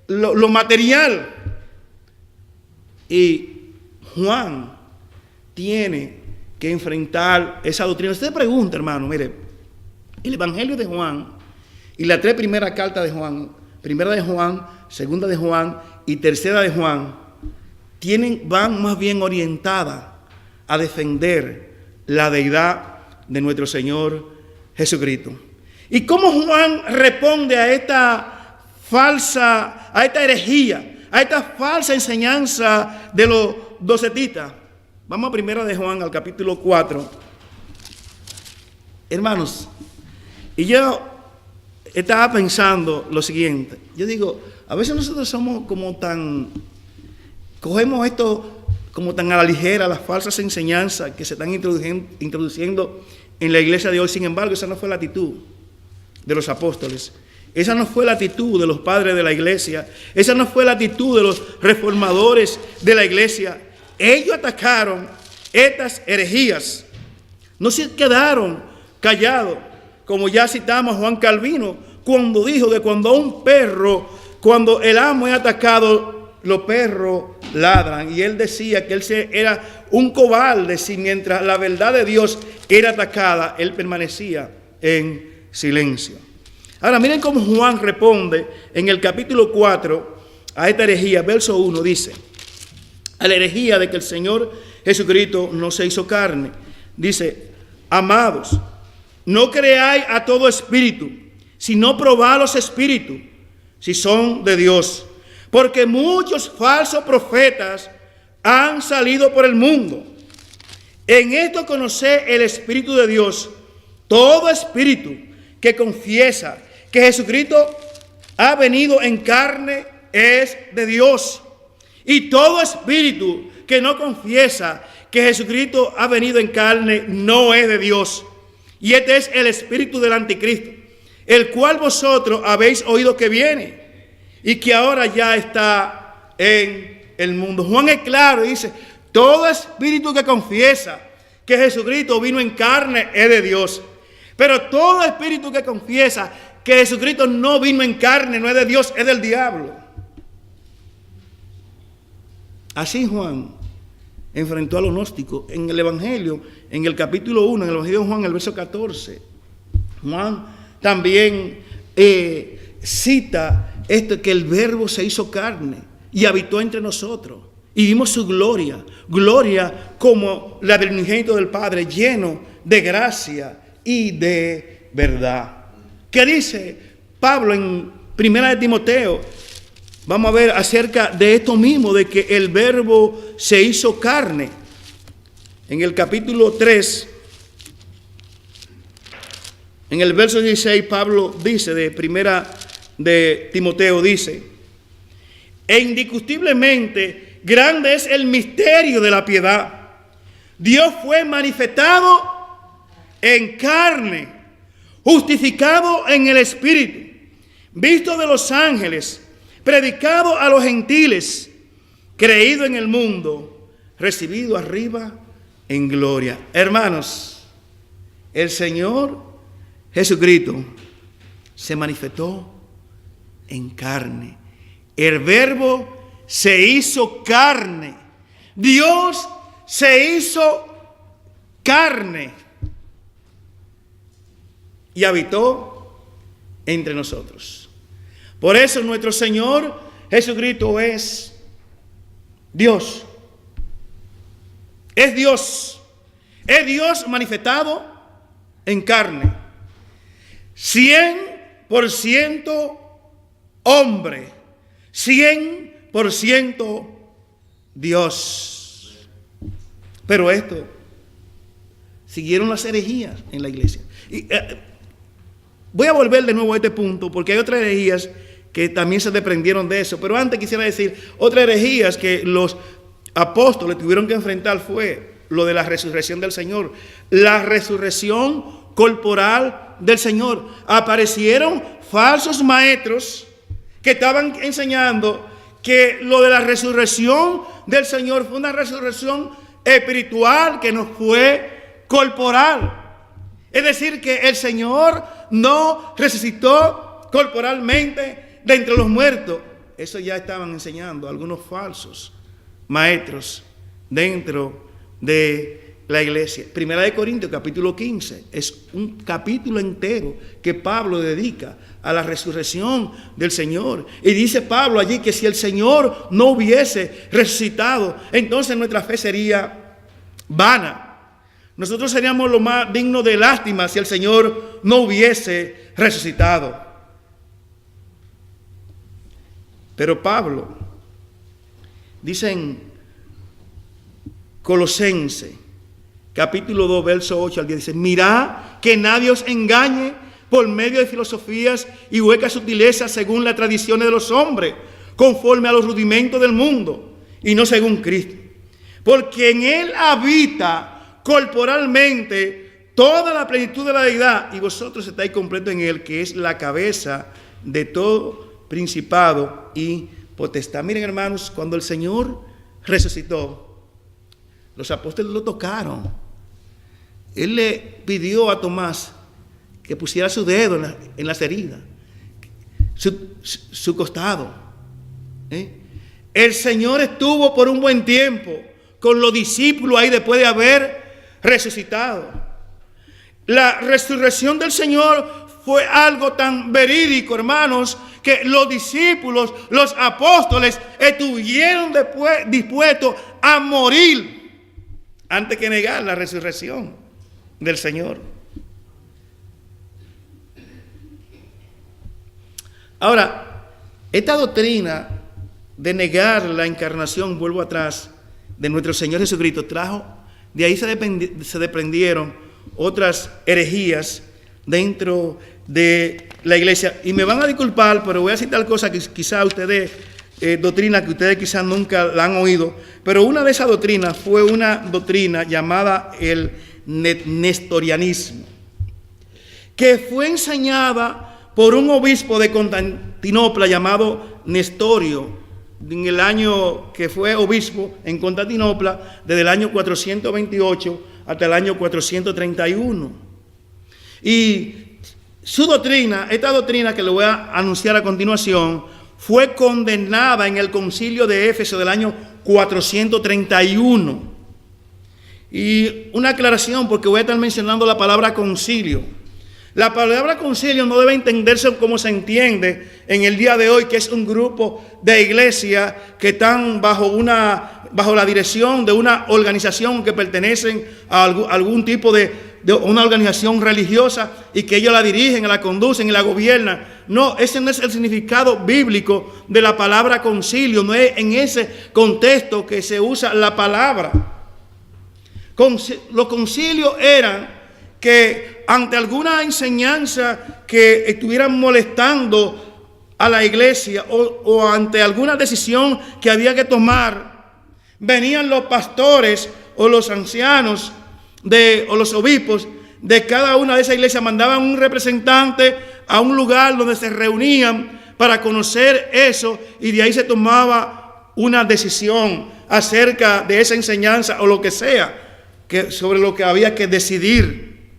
lo material. Y Juan tiene que enfrentar esa doctrina. Usted pregunta, hermano, mire, el Evangelio de Juan y las 3 primeras cartas de Juan, primera de Juan, segunda de Juan y tercera de Juan, van más bien orientadas a defender la deidad de nuestro Señor Jesucristo. ¿Y cómo Juan responde a esta herejía, a esta falsa enseñanza de los docetistas? Vamos a primera de Juan, al capítulo 4. Hermanos, y yo estaba pensando lo siguiente. Yo digo, a veces nosotros somos cogemos esto como tan a la ligera, las falsas enseñanzas que se están introduciendo en la iglesia de hoy. Sin embargo, esa no fue la actitud de los apóstoles. Esa no fue la actitud de los padres de la iglesia. Esa no fue la actitud de los reformadores de la iglesia. Ellos atacaron estas herejías. No se quedaron callados, como ya citamos a Juan Calvino, cuando dijo que cuando el amo es atacado, los perros ladran. Y él decía que él era un cobarde si mientras la verdad de Dios era atacada, él permanecía en silencio. Ahora miren cómo Juan responde en el capítulo 4 a esta herejía. Verso 1 dice, a la herejía de que el Señor Jesucristo no se hizo carne. Dice, amados, no creáis a todo espíritu, sino probad los espíritus, si son de Dios. Porque muchos falsos profetas han salido por el mundo. En esto conoced el Espíritu de Dios. Todo espíritu que confiesa que Jesucristo ha venido en carne es de Dios. Y todo espíritu que no confiesa que Jesucristo ha venido en carne no es de Dios. Y este es el espíritu del anticristo, el cual vosotros habéis oído que viene y que ahora ya está en el mundo. Juan es claro y dice, todo espíritu que confiesa que Jesucristo vino en carne es de Dios. Pero todo espíritu que confiesa que Jesucristo no vino en carne no es de Dios, es del diablo. Así Juan enfrentó a los gnósticos en el Evangelio, en el capítulo 1, en el Evangelio de Juan, el verso 14. Juan también cita esto, que el Verbo se hizo carne y habitó entre nosotros. Y vimos su gloria como la del unigénito del Padre, lleno de gracia y de verdad. ¿Qué dice Pablo en Primera de Timoteo? Vamos a ver acerca de esto mismo, de que el Verbo se hizo carne. En el capítulo 3, en el verso 16, Pablo dice, de Primera de Timoteo, dice, e indiscutiblemente grande es el misterio de la piedad. Dios fue manifestado en carne, justificado en el Espíritu, visto de los ángeles, predicado a los gentiles, creído en el mundo, recibido arriba en gloria. Hermanos, el Señor Jesucristo se manifestó en carne. El Verbo se hizo carne. Dios se hizo carne y habitó entre nosotros. Por eso nuestro Señor Jesucristo es Dios. Es Dios. Es Dios manifestado en carne. 100% hombre. 100% Dios. Pero esto, siguieron las herejías en la iglesia. Y, voy a volver de nuevo a este punto, porque hay otras herejías que también se desprendieron de eso. Pero antes quisiera decir, otras herejías que los apóstoles tuvieron que enfrentar fue lo de la resurrección del Señor. La resurrección corporal del Señor. Aparecieron falsos maestros que estaban enseñando que lo de la resurrección del Señor fue una resurrección espiritual que no fue corporal. Es decir, que el Señor no resucitó corporalmente de entre los muertos. Eso ya estaban enseñando algunos falsos maestros dentro de la iglesia. Primera de Corintios, capítulo 15, es un capítulo entero que Pablo dedica a la resurrección del Señor. Y dice Pablo allí que si el Señor no hubiese resucitado, entonces nuestra fe sería vana. Nosotros seríamos lo más digno de lástima si el Señor no hubiese resucitado. Pero Pablo dice en Colosenses, capítulo 2, verso 8 al 10, dice: mirad que nadie os engañe por medio de filosofías y huecas sutilezas según las tradiciones de los hombres, conforme a los rudimentos del mundo, y no según Cristo. Porque en Él habita corporalmente toda la plenitud de la deidad, y vosotros estáis completos en Él, que es la cabeza de todo principado y potestad. Miren, hermanos, cuando el Señor resucitó, los apóstoles lo tocaron. Él le pidió a Tomás que pusiera su dedo en las heridas, su costado. El Señor estuvo por un buen tiempo con los discípulos ahí después de haber resucitado. La resurrección del Señor fue algo tan verídico, hermanos, que los discípulos, los apóstoles, estuvieron dispuestos a morir antes que negar la resurrección del Señor. Ahora, esta doctrina de negar la encarnación, vuelvo atrás, de nuestro Señor Jesucristo, de ahí se desprendieron otras herejías dentro de la iglesia. Y me van a disculpar, pero voy a citar cosas que quizás ustedes, doctrinas que ustedes quizás nunca la han oído, pero una de esas doctrinas fue una doctrina llamada el nestorianismo, que fue enseñada por un obispo de Constantinopla llamado Nestorio, en el año que fue obispo en Constantinopla, desde el año 428 hasta el año 431. Y su doctrina, esta doctrina que le voy a anunciar a continuación, fue condenada en el concilio de Éfeso del año 431. Y una aclaración, porque voy a estar mencionando la palabra concilio. La palabra concilio no debe entenderse como se entiende en el día de hoy, que es un grupo de iglesias que están bajo la dirección de una organización que pertenecen a algún tipo de una organización religiosa y que ellos la dirigen, la conducen y la gobiernan. No, ese no es el significado bíblico de la palabra concilio, no es en ese contexto que se usa la palabra. Los concilios eran que ante alguna enseñanza que estuvieran molestando a la iglesia o ante alguna decisión que había que tomar, Venían los pastores o los ancianos o los obispos de cada una de esas iglesias, mandaban un representante a un lugar donde se reunían para conocer eso, y de ahí se tomaba una decisión acerca de esa enseñanza o lo que sea, sobre lo que había que decidir.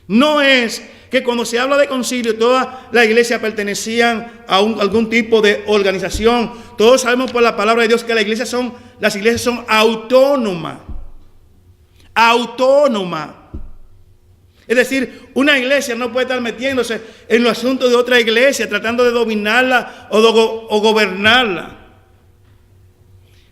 No es que cuando se habla de concilio todas las iglesias pertenecían a algún tipo de organización. Todos sabemos por la palabra de Dios que las iglesias son autónomas. Autónomas. Es decir, una iglesia no puede estar metiéndose en los asuntos de otra iglesia, tratando de dominarla o gobernarla.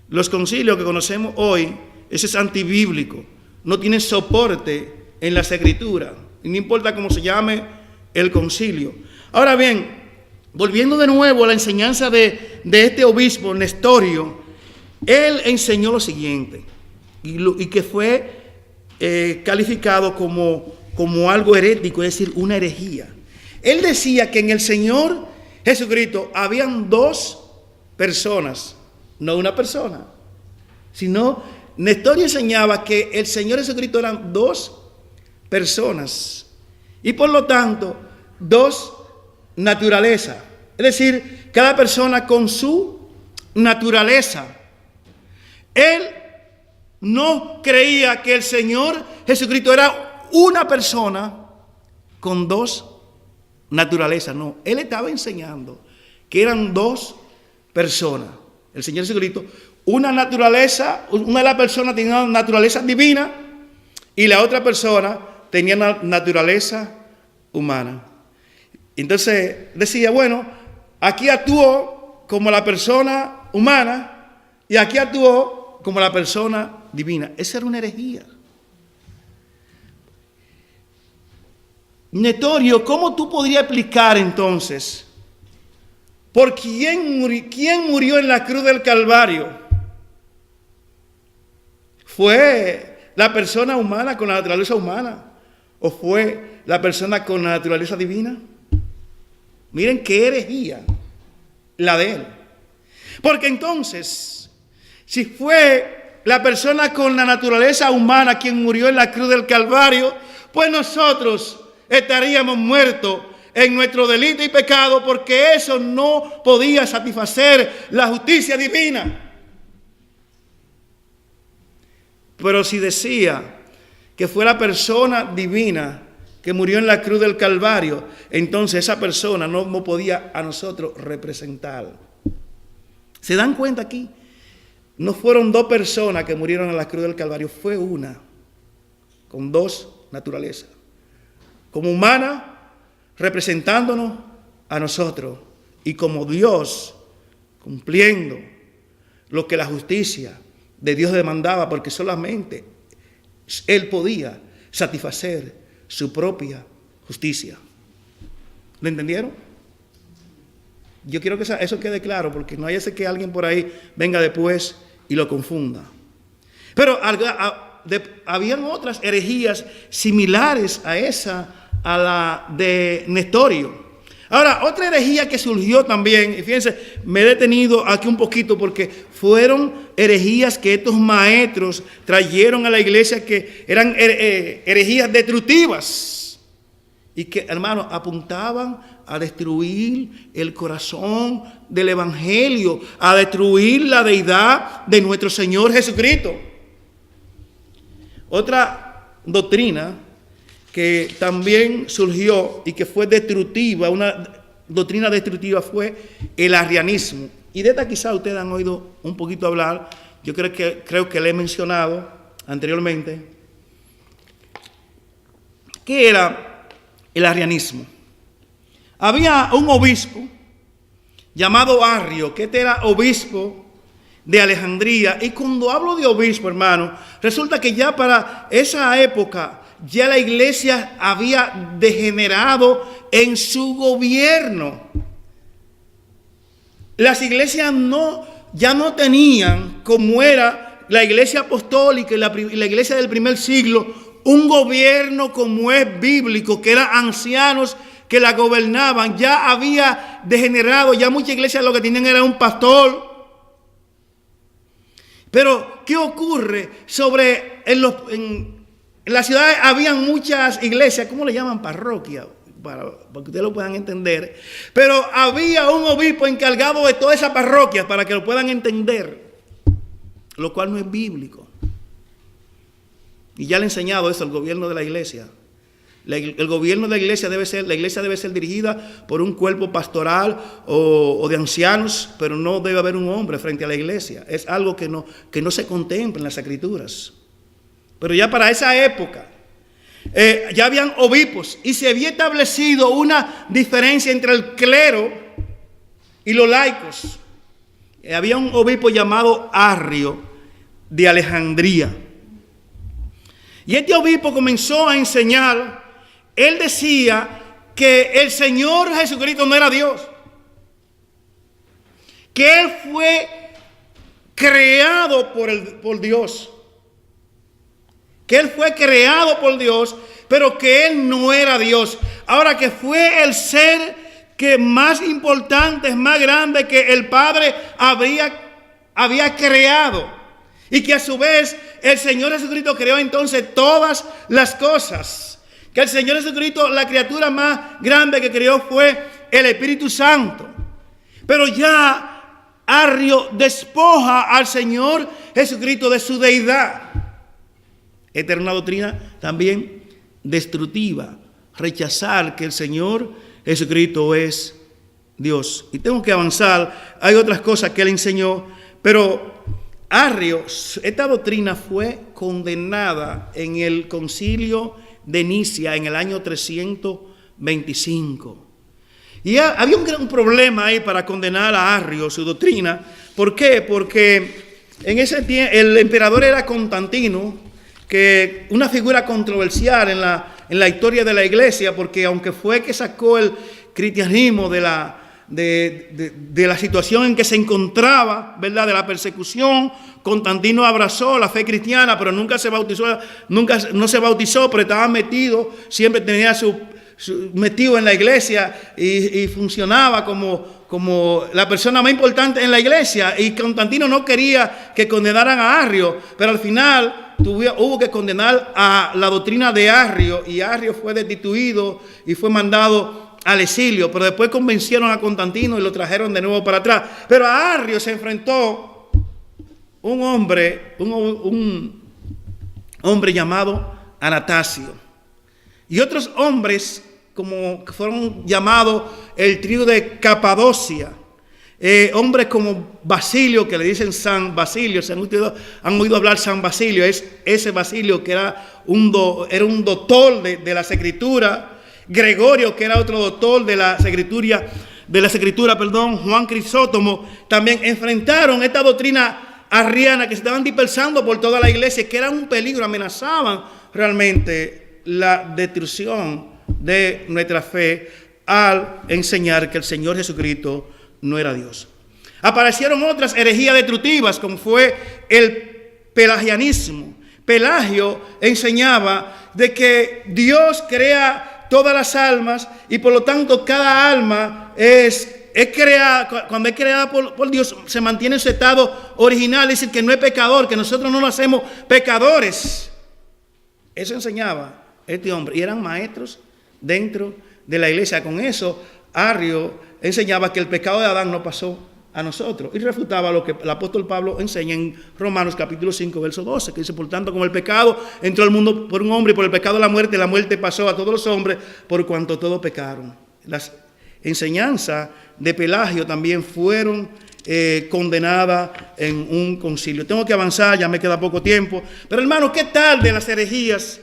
Los concilios que conocemos hoy, ese es antibíblico, no tienen soporte en las escrituras, no importa cómo se llame el concilio. Ahora bien, volviendo de nuevo a la enseñanza de este obispo Nestorio, él enseñó lo siguiente, y que fue calificado como algo herético, es decir, una herejía. Él decía que en el Señor Jesucristo habían dos personas, no una persona, sino Nestorio enseñaba que el Señor Jesucristo eran dos personas y por lo tanto dos naturalezas, es decir, cada persona con su naturaleza. Él no creía que el Señor Jesucristo era una persona con dos naturalezas, no. Él estaba enseñando que eran dos personas. El Señor Jesucristo, una naturaleza, una de las personas tenía una naturaleza divina y la otra persona tenía una naturaleza humana. Entonces decía, bueno, aquí actuó como la persona humana y aquí actuó como la persona divina. Esa era una herejía. Nestorio, ¿cómo tú podrías explicar entonces por quién murió en la cruz del Calvario? ¿Fue la persona humana con la naturaleza humana o fue la persona con la naturaleza divina? Miren qué herejía la de él. Porque entonces, si fue la persona con la naturaleza humana quien murió en la cruz del Calvario, pues nosotros estaríamos muertos en nuestro delito y pecado, porque eso no podía satisfacer la justicia divina. Pero si decía que fue la persona divina que murió en la cruz del Calvario, entonces esa persona no podía a nosotros representar. ¿Se dan cuenta aquí? No fueron dos personas que murieron en la cruz del Calvario, fue una, con dos naturalezas. Como humana, representándonos a nosotros, y como Dios, cumpliendo lo que la justicia de Dios demandaba, porque solamente Él podía satisfacer su propia justicia. ¿Lo entendieron? Yo quiero que eso quede claro, porque no haya que alguien por ahí venga después y lo confunda. Pero habían otras herejías similares a la de Nestorio. Ahora, otra herejía que surgió también, y fíjense, me he detenido aquí un poquito porque fueron herejías que estos maestros trajeron a la iglesia, que eran herejías destructivas y que, hermanos, apuntaban a destruir el corazón del evangelio, a destruir la deidad de nuestro Señor Jesucristo. Otra doctrina que también surgió y que fue destructiva, una doctrina destructiva, fue el arrianismo. Y de esta quizá ustedes han oído un poquito hablar, yo creo que le he mencionado anteriormente. ¿Qué era el arrianismo? Había un obispo llamado Arrio, que este era obispo de Alejandría, y cuando hablo de obispo, hermano, resulta que ya para esa época ya la iglesia había degenerado en su gobierno. Las iglesias ya no tenían, como era la iglesia apostólica y la iglesia del primer siglo, un gobierno como es bíblico, que eran ancianos que la gobernaban. Ya había degenerado, ya muchas iglesias lo que tenían era un pastor. Pero, ¿qué ocurre? En la ciudad habían muchas iglesias, ¿cómo le llaman? Parroquia, para que ustedes lo puedan entender. Pero había un obispo encargado de todas esas parroquias para que lo puedan entender, lo cual no es bíblico. Y ya le he enseñado eso al gobierno de la iglesia. El gobierno de la iglesia debe ser dirigida por un cuerpo pastoral o de ancianos, pero no debe haber un hombre frente a la iglesia. Es algo que no se contempla en las escrituras. Pero ya para esa época, ya habían obispos y se había establecido una diferencia entre el clero y los laicos. Había un obispo llamado Arrio de Alejandría. Y este obispo comenzó a enseñar. Él decía que el Señor Jesucristo no era Dios, que Él fue creado por Dios, que Él fue creado por Dios, pero que Él no era Dios. Ahora, que fue el ser que más importante, más grande que el Padre había creado, y que a su vez el Señor Jesucristo creó entonces todas las cosas. Que el Señor Jesucristo, la criatura más grande que creó fue el Espíritu Santo. Pero ya Arrio despoja al Señor Jesucristo de su deidad. Esta era una doctrina también destructiva. Rechazar que el Señor Jesucristo es Dios. Y tengo que avanzar. Hay otras cosas que él enseñó. Pero Arrio, esta doctrina fue condenada en el concilio de Nicea en el año 325. Y había un problema ahí para condenar a Arrio, su doctrina. ¿Por qué? Porque en ese tiempo el emperador era Constantino, que una figura controversial en la historia de la iglesia, porque aunque fue que sacó el cristianismo de la situación en que se encontraba, ¿verdad?, de la persecución, Constantino abrazó la fe cristiana, pero no se bautizó, pero estaba metido, siempre tenía metido en la iglesia y funcionaba como la persona más importante en la iglesia. Y Constantino no quería que condenaran a Arrio, pero al final hubo que condenar a la doctrina de Arrio, y Arrio fue destituido y fue mandado al exilio, pero después convencieron a Constantino y lo trajeron de nuevo para atrás. Pero a Arrio se enfrentó un hombre llamado Anastasio, y otros hombres como que fueron llamados el trío de Capadocia, hombres como Basilio, que le dicen San Basilio. Han oído hablar San Basilio, es ese Basilio que era un doctor de las escrituras. Gregorio, que era otro doctor de la escritura, Juan Crisóstomo, también enfrentaron esta doctrina arriana que se estaban dispersando por toda la iglesia, que era un peligro, amenazaban realmente la destrucción de nuestra fe al enseñar que el Señor Jesucristo no era Dios. Aparecieron otras herejías destructivas, como fue el pelagianismo. Pelagio enseñaba de que Dios crea todas las almas, y por lo tanto cada alma es creada, cuando es creada por Dios, se mantiene en su estado original, es decir, que no es pecador, que nosotros no nacemos pecadores. Eso enseñaba este hombre, y eran maestros dentro de la iglesia. Con eso Arrio enseñaba que el pecado de Adán no pasó a nosotros, y refutaba lo que el apóstol Pablo enseña en Romanos capítulo 5 verso 12, que dice: por tanto, como el pecado entró al mundo por un hombre, y por el pecado la muerte pasó a todos los hombres, por cuanto todos pecaron. Las enseñanzas de Pelagio también fueron condenadas en un concilio. Tengo que avanzar, ya me queda poco tiempo, pero hermano, ¿qué tal de las herejías?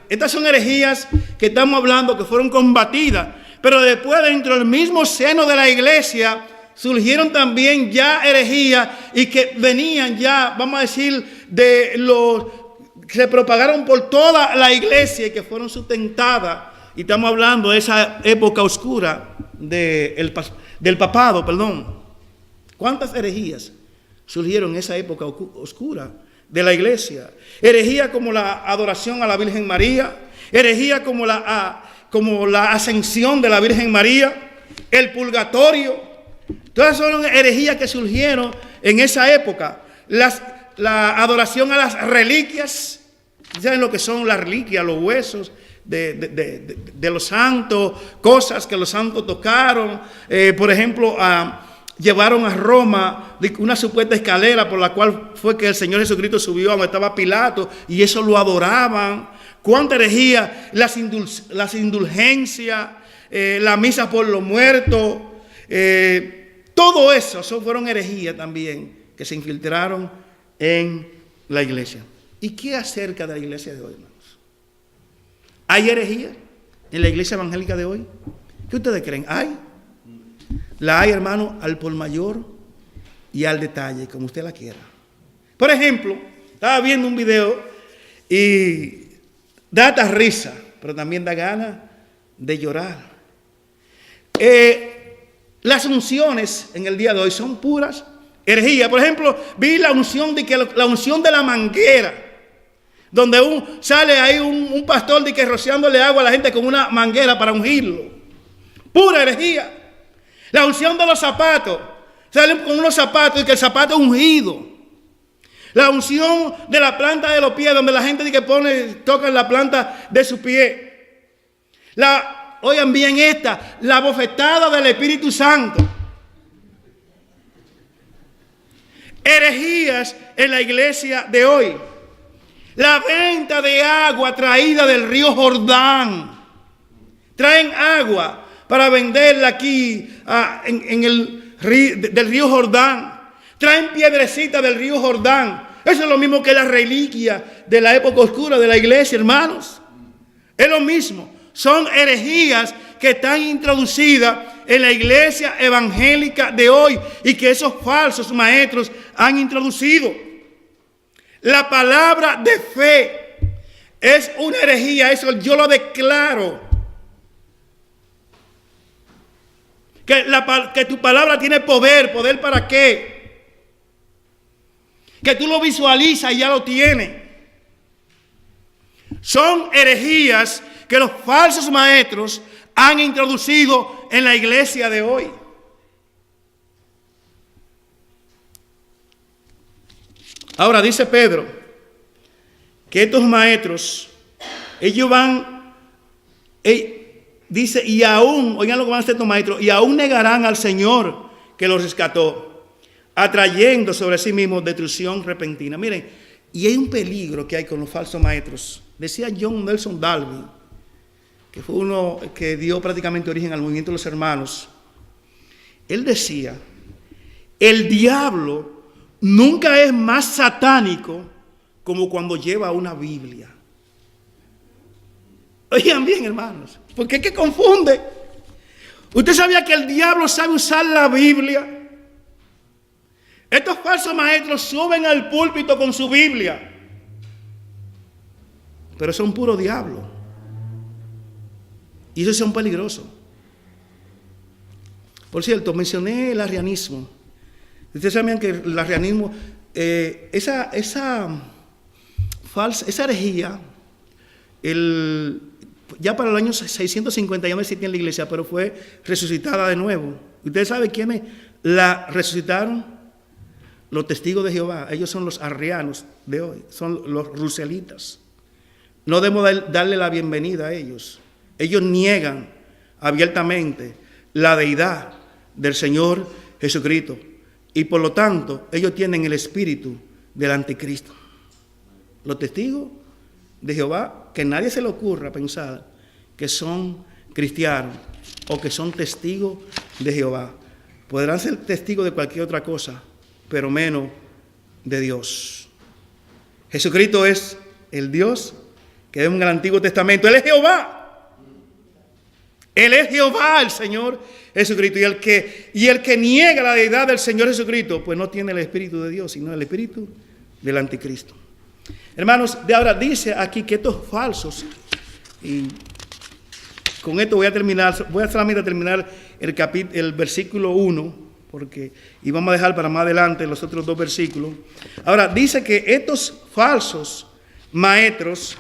Estas son herejías que estamos hablando, que fueron combatidas, pero después dentro del mismo seno de la iglesia surgieron también ya herejías, y que venían ya, vamos a decir, que se propagaron por toda la iglesia y que fueron sustentadas. Y estamos hablando de esa época oscura del papado, ¿Cuántas herejías surgieron en esa época oscura de la iglesia? Herejía como la adoración a la Virgen María, herejía como la ascensión de la Virgen María, el purgatorio. Todas son herejías que surgieron en esa época. la adoración a las reliquias. ¿Saben lo que son las reliquias? Los huesos de los santos, cosas que los santos tocaron. Por ejemplo, llevaron a Roma una supuesta escalera por la cual fue que el Señor Jesucristo subió a donde estaba Pilato, y eso lo adoraban. Cuánta herejía, las indulgencias, la misa por los muertos, todo eso fueron herejías también que se infiltraron en la iglesia. ¿Y qué acerca de la iglesia de hoy, hermanos? ¿Hay herejía en la iglesia evangélica de hoy? ¿Qué ustedes creen? ¿Hay? La hay, hermano, al por mayor y al detalle, como usted la quiera. Por ejemplo, estaba viendo un video y da hasta risa, pero también da ganas de llorar. Las unciones en el día de hoy son puras herejías. Por ejemplo, vi la unción de la manguera, donde sale ahí un pastor de que rociándole agua a la gente con una manguera para ungirlo. Pura herejía. La unción de los zapatos. Salen con unos zapatos y que el zapato es ungido. La unción de la planta de los pies, donde la gente toca la planta de su pie. Oigan bien la bofetada del Espíritu Santo. Herejías en la iglesia de hoy. La venta de agua traída del río Jordán. Traen agua para venderla aquí del río Jordán. Traen piedrecitas del río Jordán. Eso es lo mismo que la reliquia de la época oscura de la iglesia, hermanos. Es lo mismo. Son herejías que están introducidas en la iglesia evangélica de hoy y que esos falsos maestros han introducido. La palabra de fe es una herejía, eso yo lo declaro. Que tu palabra tiene poder. ¿Poder para qué? Que tú lo visualizas y ya lo tienes. Son herejías que los falsos maestros han introducido en la iglesia de hoy. Ahora dice Pedro que estos maestros, ellos dice, y aún, oigan lo que van a hacer estos maestros, y aún negarán al Señor que los rescató, atrayendo sobre sí mismos destrucción repentina. Miren, y hay un peligro que hay con los falsos maestros. Decía John Nelson Darby, que fue uno que dio prácticamente origen al movimiento de los hermanos. Él decía, el diablo nunca es más satánico como cuando lleva una Biblia. Oigan bien, hermanos, porque es que confunde. ¿Usted sabía que el diablo sabe usar la Biblia? Estos falsos maestros suben al púlpito con su Biblia, pero son puro diablo. Y esos son peligrosos. Por cierto, mencioné el arrianismo. Ustedes saben que el arrianismo, esa herejía, ya para el año 650 ya no existía en la iglesia, pero fue resucitada de nuevo. ¿Ustedes saben quiénes la resucitaron? Los testigos de Jehová. Ellos son los arrianos de hoy, son los ruselitas. No debemos darle la bienvenida a ellos. Ellos niegan abiertamente la deidad del Señor Jesucristo. Y por lo tanto, ellos tienen el espíritu del anticristo. Los testigos de Jehová, que nadie se le ocurra pensar que son cristianos o que son testigos de Jehová. Podrán ser testigos de cualquier otra cosa, pero menos de Dios. Jesucristo es el Dios que vemos en el Antiguo Testamento. Él es Jehová. Él es Jehová, el Señor Jesucristo. Y el que niega la deidad del Señor Jesucristo, pues no tiene el Espíritu de Dios, sino el Espíritu del Anticristo. Hermanos, de ahora dice aquí que estos falsos, y con esto voy a solamente terminar el versículo 1, y vamos a dejar para más adelante los otros dos versículos. Ahora, dice que estos falsos maestros,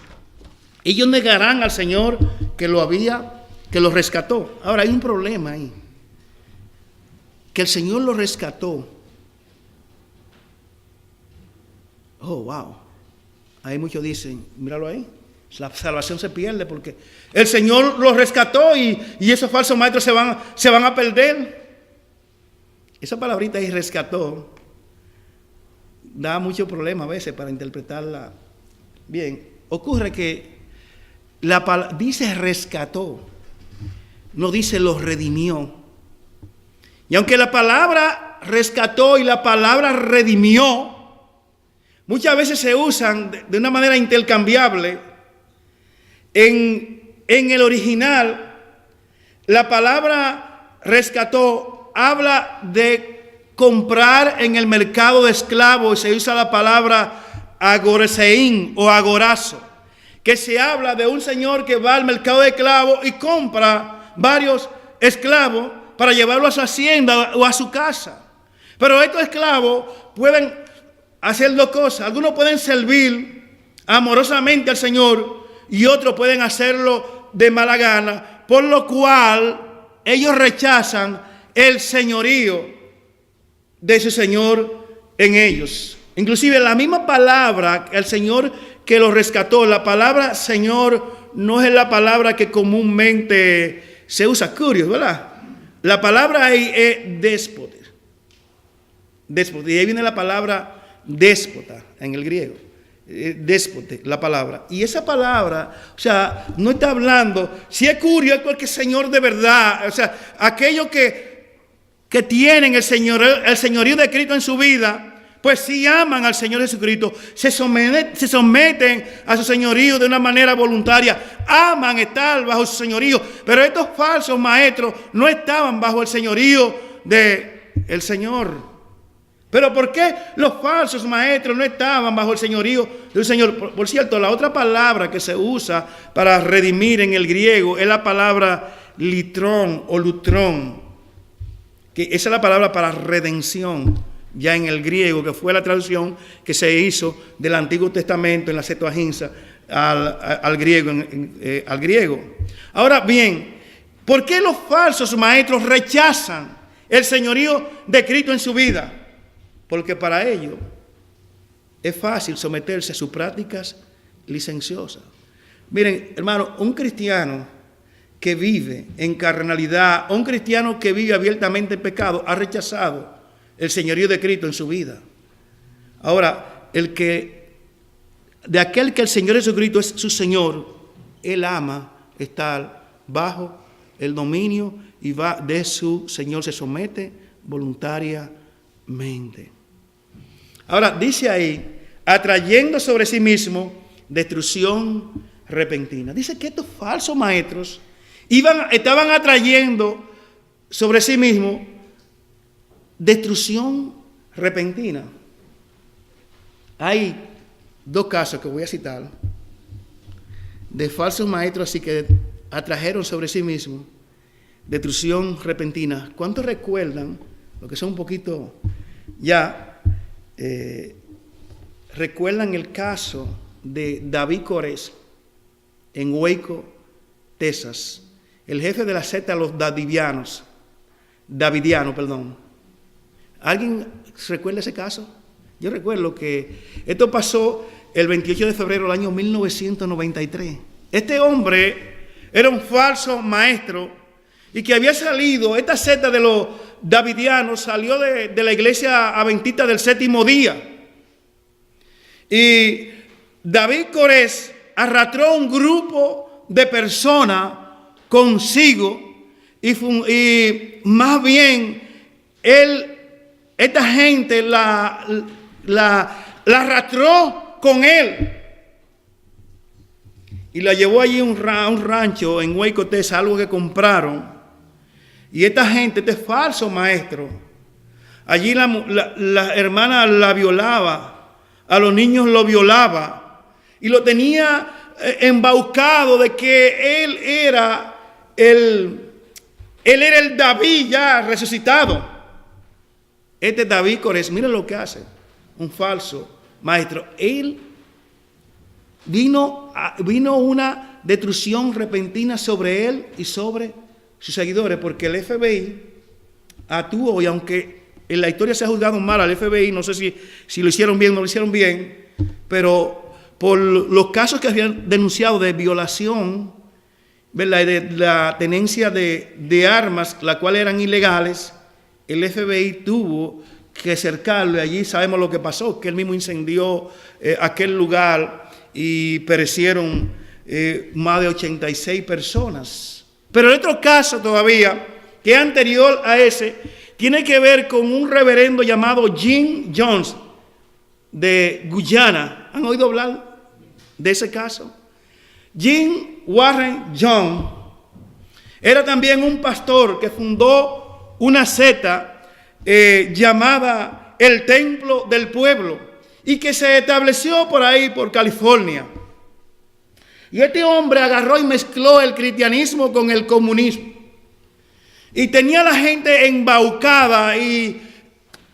ellos negarán al Señor que lo rescató. Ahora hay un problema ahí. Que el Señor lo rescató. Oh, wow. Ahí muchos dicen, míralo ahí, la salvación se pierde porque el Señor los rescató y esos falsos maestros se van a perder. Esa palabrita ahí, rescató, da mucho problema a veces para interpretarla bien. Ocurre que dice rescató, no dice los redimió. Y aunque la palabra rescató y la palabra redimió muchas veces se usan de una manera intercambiable, en el original la palabra rescató habla de comprar en el mercado de esclavos, y se usa la palabra agoreseín o agorazo, que se habla de un señor que va al mercado de esclavos y compra varios esclavos para llevarlo a su hacienda o a su casa. Pero estos esclavos pueden hacer dos cosas. Algunos pueden servir amorosamente al Señor y otros pueden hacerlo de mala gana, por lo cual ellos rechazan el señorío de su Señor en ellos. Inclusive la misma palabra, el Señor que los rescató, la palabra Señor no es la palabra que comúnmente se usa, curioso, ¿verdad? La palabra ahí es déspota. Déspota, y ahí viene la palabra déspota en el griego. Déspote, la palabra. Y esa palabra, o sea, no está hablando, si es curio es porque Señor de verdad, o sea, aquellos que tienen el señorío de Cristo en su vida, pues si aman al Señor Jesucristo, se someten a su señorío de una manera voluntaria, aman estar bajo su señorío. Pero estos falsos maestros no estaban bajo el señorío del Señor. Pero ¿por qué los falsos maestros no estaban bajo el señorío del Señor? Por cierto, la otra palabra que se usa para redimir en el griego es la palabra litrón o lutrón, que esa es la palabra para redención, ya en el griego, que fue la traducción que se hizo del Antiguo Testamento en la Septuaginta al griego. Ahora bien, ¿por qué los falsos maestros rechazan el señorío de Cristo en su vida? Porque para ellos es fácil someterse a sus prácticas licenciosas. Miren, hermano, un cristiano que vive en carnalidad, un cristiano que vive abiertamente en pecado, ha rechazado el señorío de Cristo en su vida. Ahora, de aquel que el Señor Jesucristo es su Señor, él ama estar bajo el dominio y de su Señor, se somete voluntariamente. Ahora, dice ahí, atrayendo sobre sí mismo destrucción repentina. Dice que estos falsos maestros estaban atrayendo sobre sí mismos destrucción repentina. Hay dos casos que voy a citar de falsos maestros así que atrajeron sobre sí mismos destrucción repentina. ¿Cuántos recuerdan, lo que son un poquito ya, recuerdan el caso de David Corés en Waco, Texas? El jefe de la secta, los davidianos. ¿Alguien recuerda ese caso? Yo recuerdo que esto pasó el 28 de febrero del año 1993. Este hombre era un falso maestro y que había salido, esta secta de los davidianos salió de la iglesia adventista del séptimo día. Y David Corés arrastró un grupo de personas consigo y más bien esta gente la arrastró con él y la llevó allí a un rancho en Waco, Texas, algo que compraron. Y esta gente, este falso maestro, allí la hermana la violaba, a los niños lo violaba y lo tenía embaucado de que él era el David ya resucitado. Este David Corés, mira lo que hace, un falso maestro. Él vino una destrucción repentina sobre él y sobre sus seguidores, porque el FBI actuó, y aunque en la historia se ha juzgado mal al FBI, no sé si lo hicieron bien o no lo hicieron bien, pero por los casos que habían denunciado de violación, ¿verdad?, y de la tenencia de armas, las cuales eran ilegales, el FBI tuvo que cercarlo, y allí sabemos lo que pasó, que él mismo incendió aquel lugar y perecieron más de 86 personas. Pero el otro caso todavía, que es anterior a ese, tiene que ver con un reverendo llamado Jim Jones de Guyana. ¿Han oído hablar de ese caso? Jim Warren Jones era también un pastor que fundó una secta llamada el Templo del Pueblo y que se estableció por ahí, por California. Y este hombre agarró y mezcló el cristianismo con el comunismo. Y tenía a la gente embaucada y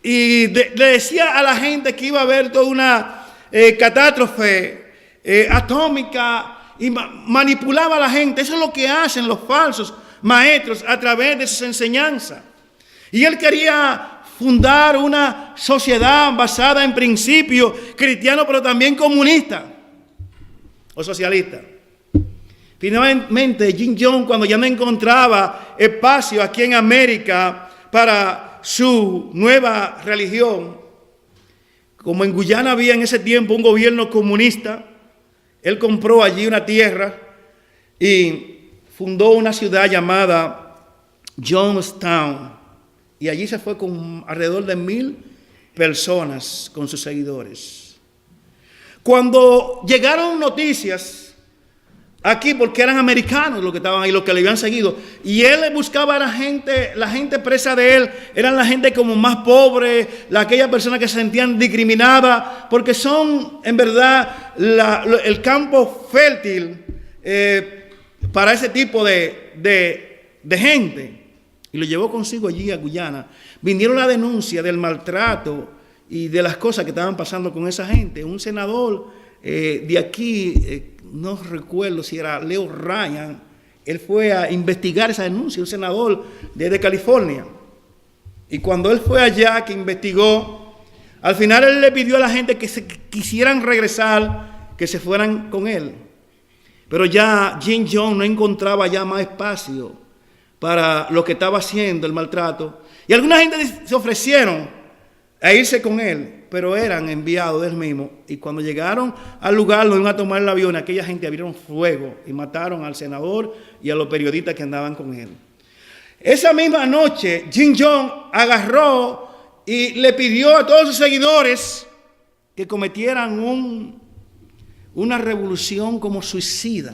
le decía a la gente que iba a haber toda una catástrofe atómica y manipulaba a la gente. Eso es lo que hacen los falsos maestros a través de sus enseñanzas. Y él quería fundar una sociedad basada en principios cristianos, pero también comunista o socialista. Finalmente, Jim Jones, cuando ya no encontraba espacio aquí en América para su nueva religión, como en Guyana había en ese tiempo un gobierno comunista, él compró allí una tierra y fundó una ciudad llamada Jonestown. Y allí se fue con alrededor de 1,000 personas con sus seguidores. Cuando llegaron noticias aquí, porque eran americanos los que estaban ahí, los que le habían seguido, y él buscaba a la gente presa de él, eran la gente como más pobre, aquellas personas que se sentían discriminadas, porque son en verdad el campo fértil para ese tipo de gente. Y lo llevó consigo allí a Guyana. Vinieron la denuncia del maltrato y de las cosas que estaban pasando con esa gente. Un senador de aquí, no recuerdo si era Leo Ryan, él fue a investigar esa denuncia, un senador de California. Y cuando él fue allá, que investigó, al final él le pidió a la gente que se quisieran regresar, que se fueran con él. Pero ya Jim Jones no encontraba ya más espacio para lo que estaba haciendo, el maltrato. Y alguna gente se ofrecieron a irse con él, pero eran enviados de él mismo. Y cuando llegaron al lugar, lo iban a tomar el avión, aquella gente abrieron fuego y mataron al senador y a los periodistas que andaban con él. Esa misma noche, Jim Jones agarró y le pidió a todos sus seguidores que cometieran una revolución como suicida.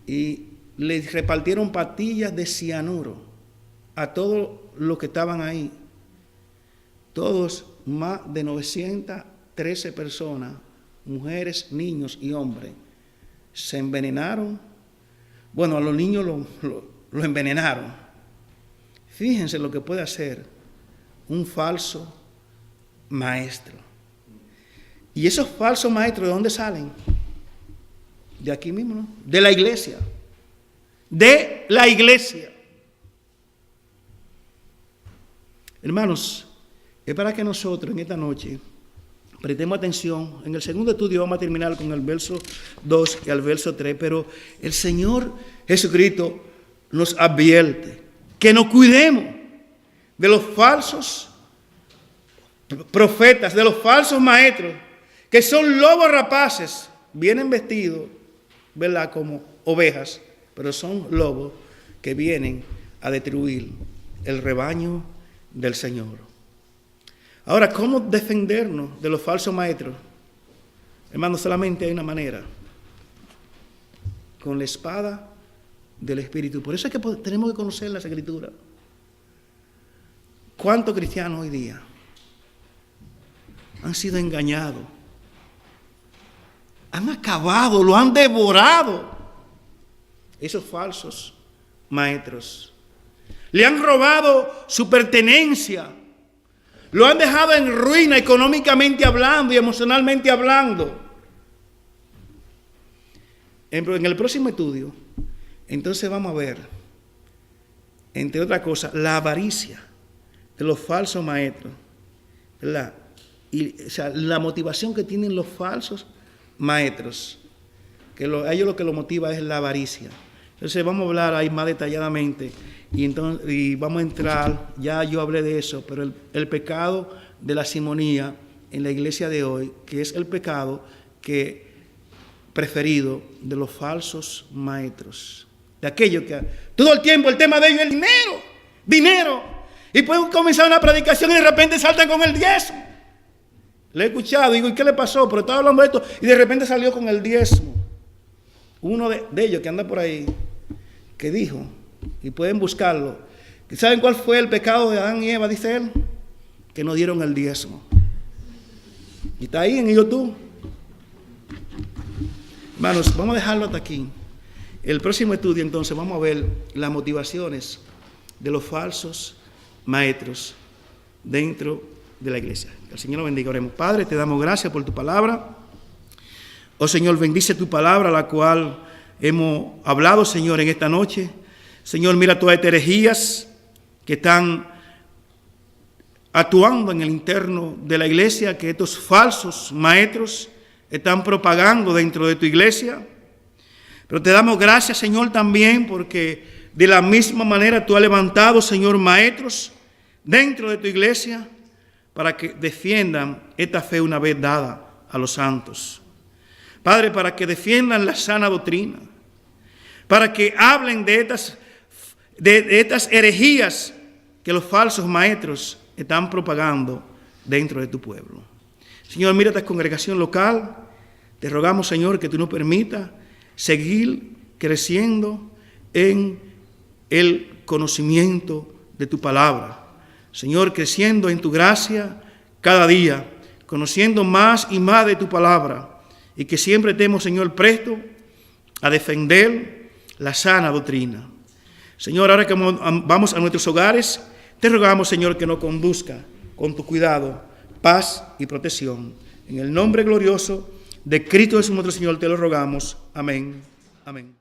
Y le repartieron pastillas de cianuro a todos los que estaban ahí. Todos, más de 913 personas, mujeres, niños y hombres, se envenenaron. Bueno, a los niños lo envenenaron. Fíjense lo que puede hacer un falso maestro. ¿Y esos falsos maestros de dónde salen? De aquí mismo, ¿no? De la iglesia. De la iglesia. Hermanos, es para que nosotros en esta noche prestemos atención. En el segundo estudio vamos a terminar con el verso 2 y el verso 3, pero el Señor Jesucristo nos advierte que nos cuidemos de los falsos profetas, de los falsos maestros, que son lobos rapaces, vienen vestidos, ¿verdad?, como ovejas, pero son lobos que vienen a destruir el rebaño del Señor. Ahora, ¿cómo defendernos de los falsos maestros? Hermanos, solamente hay una manera: con la espada del Espíritu. Por eso es que tenemos que conocer las Escrituras. ¿Cuántos cristianos hoy día han sido engañados? Han acabado, lo han devorado esos falsos maestros. Le han robado su pertenencia. Lo han dejado en ruina económicamente hablando y emocionalmente hablando. En el próximo estudio, entonces vamos a ver, entre otras cosas, la avaricia de los falsos maestros, ¿verdad?, o sea, la motivación que tienen los falsos maestros, que a ellos lo que los motiva es la avaricia. Entonces vamos a hablar ahí más detalladamente y vamos a entrar, ya yo hablé de eso, pero el pecado de la simonía en la iglesia de hoy, que es el pecado preferido de los falsos maestros, de aquellos que todo el tiempo el tema de ellos es el dinero, y pueden comenzar una predicación y de repente saltan con el diezmo. Le he escuchado, digo, ¿y qué le pasó? Pero estaba hablando de esto y de repente salió con el diezmo. Uno de ellos que anda por ahí, que dijo, y pueden buscarlo, ¿saben cuál fue el pecado de Adán y Eva? Dice él, que no dieron el diezmo. Y está ahí en YouTube. Hermanos, vamos a dejarlo hasta aquí. El próximo estudio, entonces, vamos a ver las motivaciones de los falsos maestros dentro de la iglesia. Que el Señor lo bendiga. Oremos. Padre, te damos gracias por tu palabra. Oh Señor, bendice tu palabra, la cual hemos hablado, Señor, en esta noche. Señor, mira todas estas herejías que están actuando en el interno de la iglesia, que estos falsos maestros están propagando dentro de tu iglesia. Pero te damos gracias, Señor, también porque de la misma manera tú has levantado, Señor, maestros dentro de tu iglesia para que defiendan esta fe una vez dada a los santos. Padre, para que defiendan la sana doctrina, para que hablen de estas herejías que los falsos maestros están propagando dentro de tu pueblo. Señor, mira esta congregación local. Te rogamos, Señor, que tú nos permitas seguir creciendo en el conocimiento de tu palabra. Señor, creciendo en tu gracia cada día, conociendo más y más de tu palabra, y que siempre estemos, Señor, presto a defender la sana doctrina. Señor, ahora que vamos a nuestros hogares, te rogamos, Señor, que nos conduzca con tu cuidado, paz y protección. En el nombre glorioso de Cristo Jesús nuestro Señor te lo rogamos. Amén. Amén.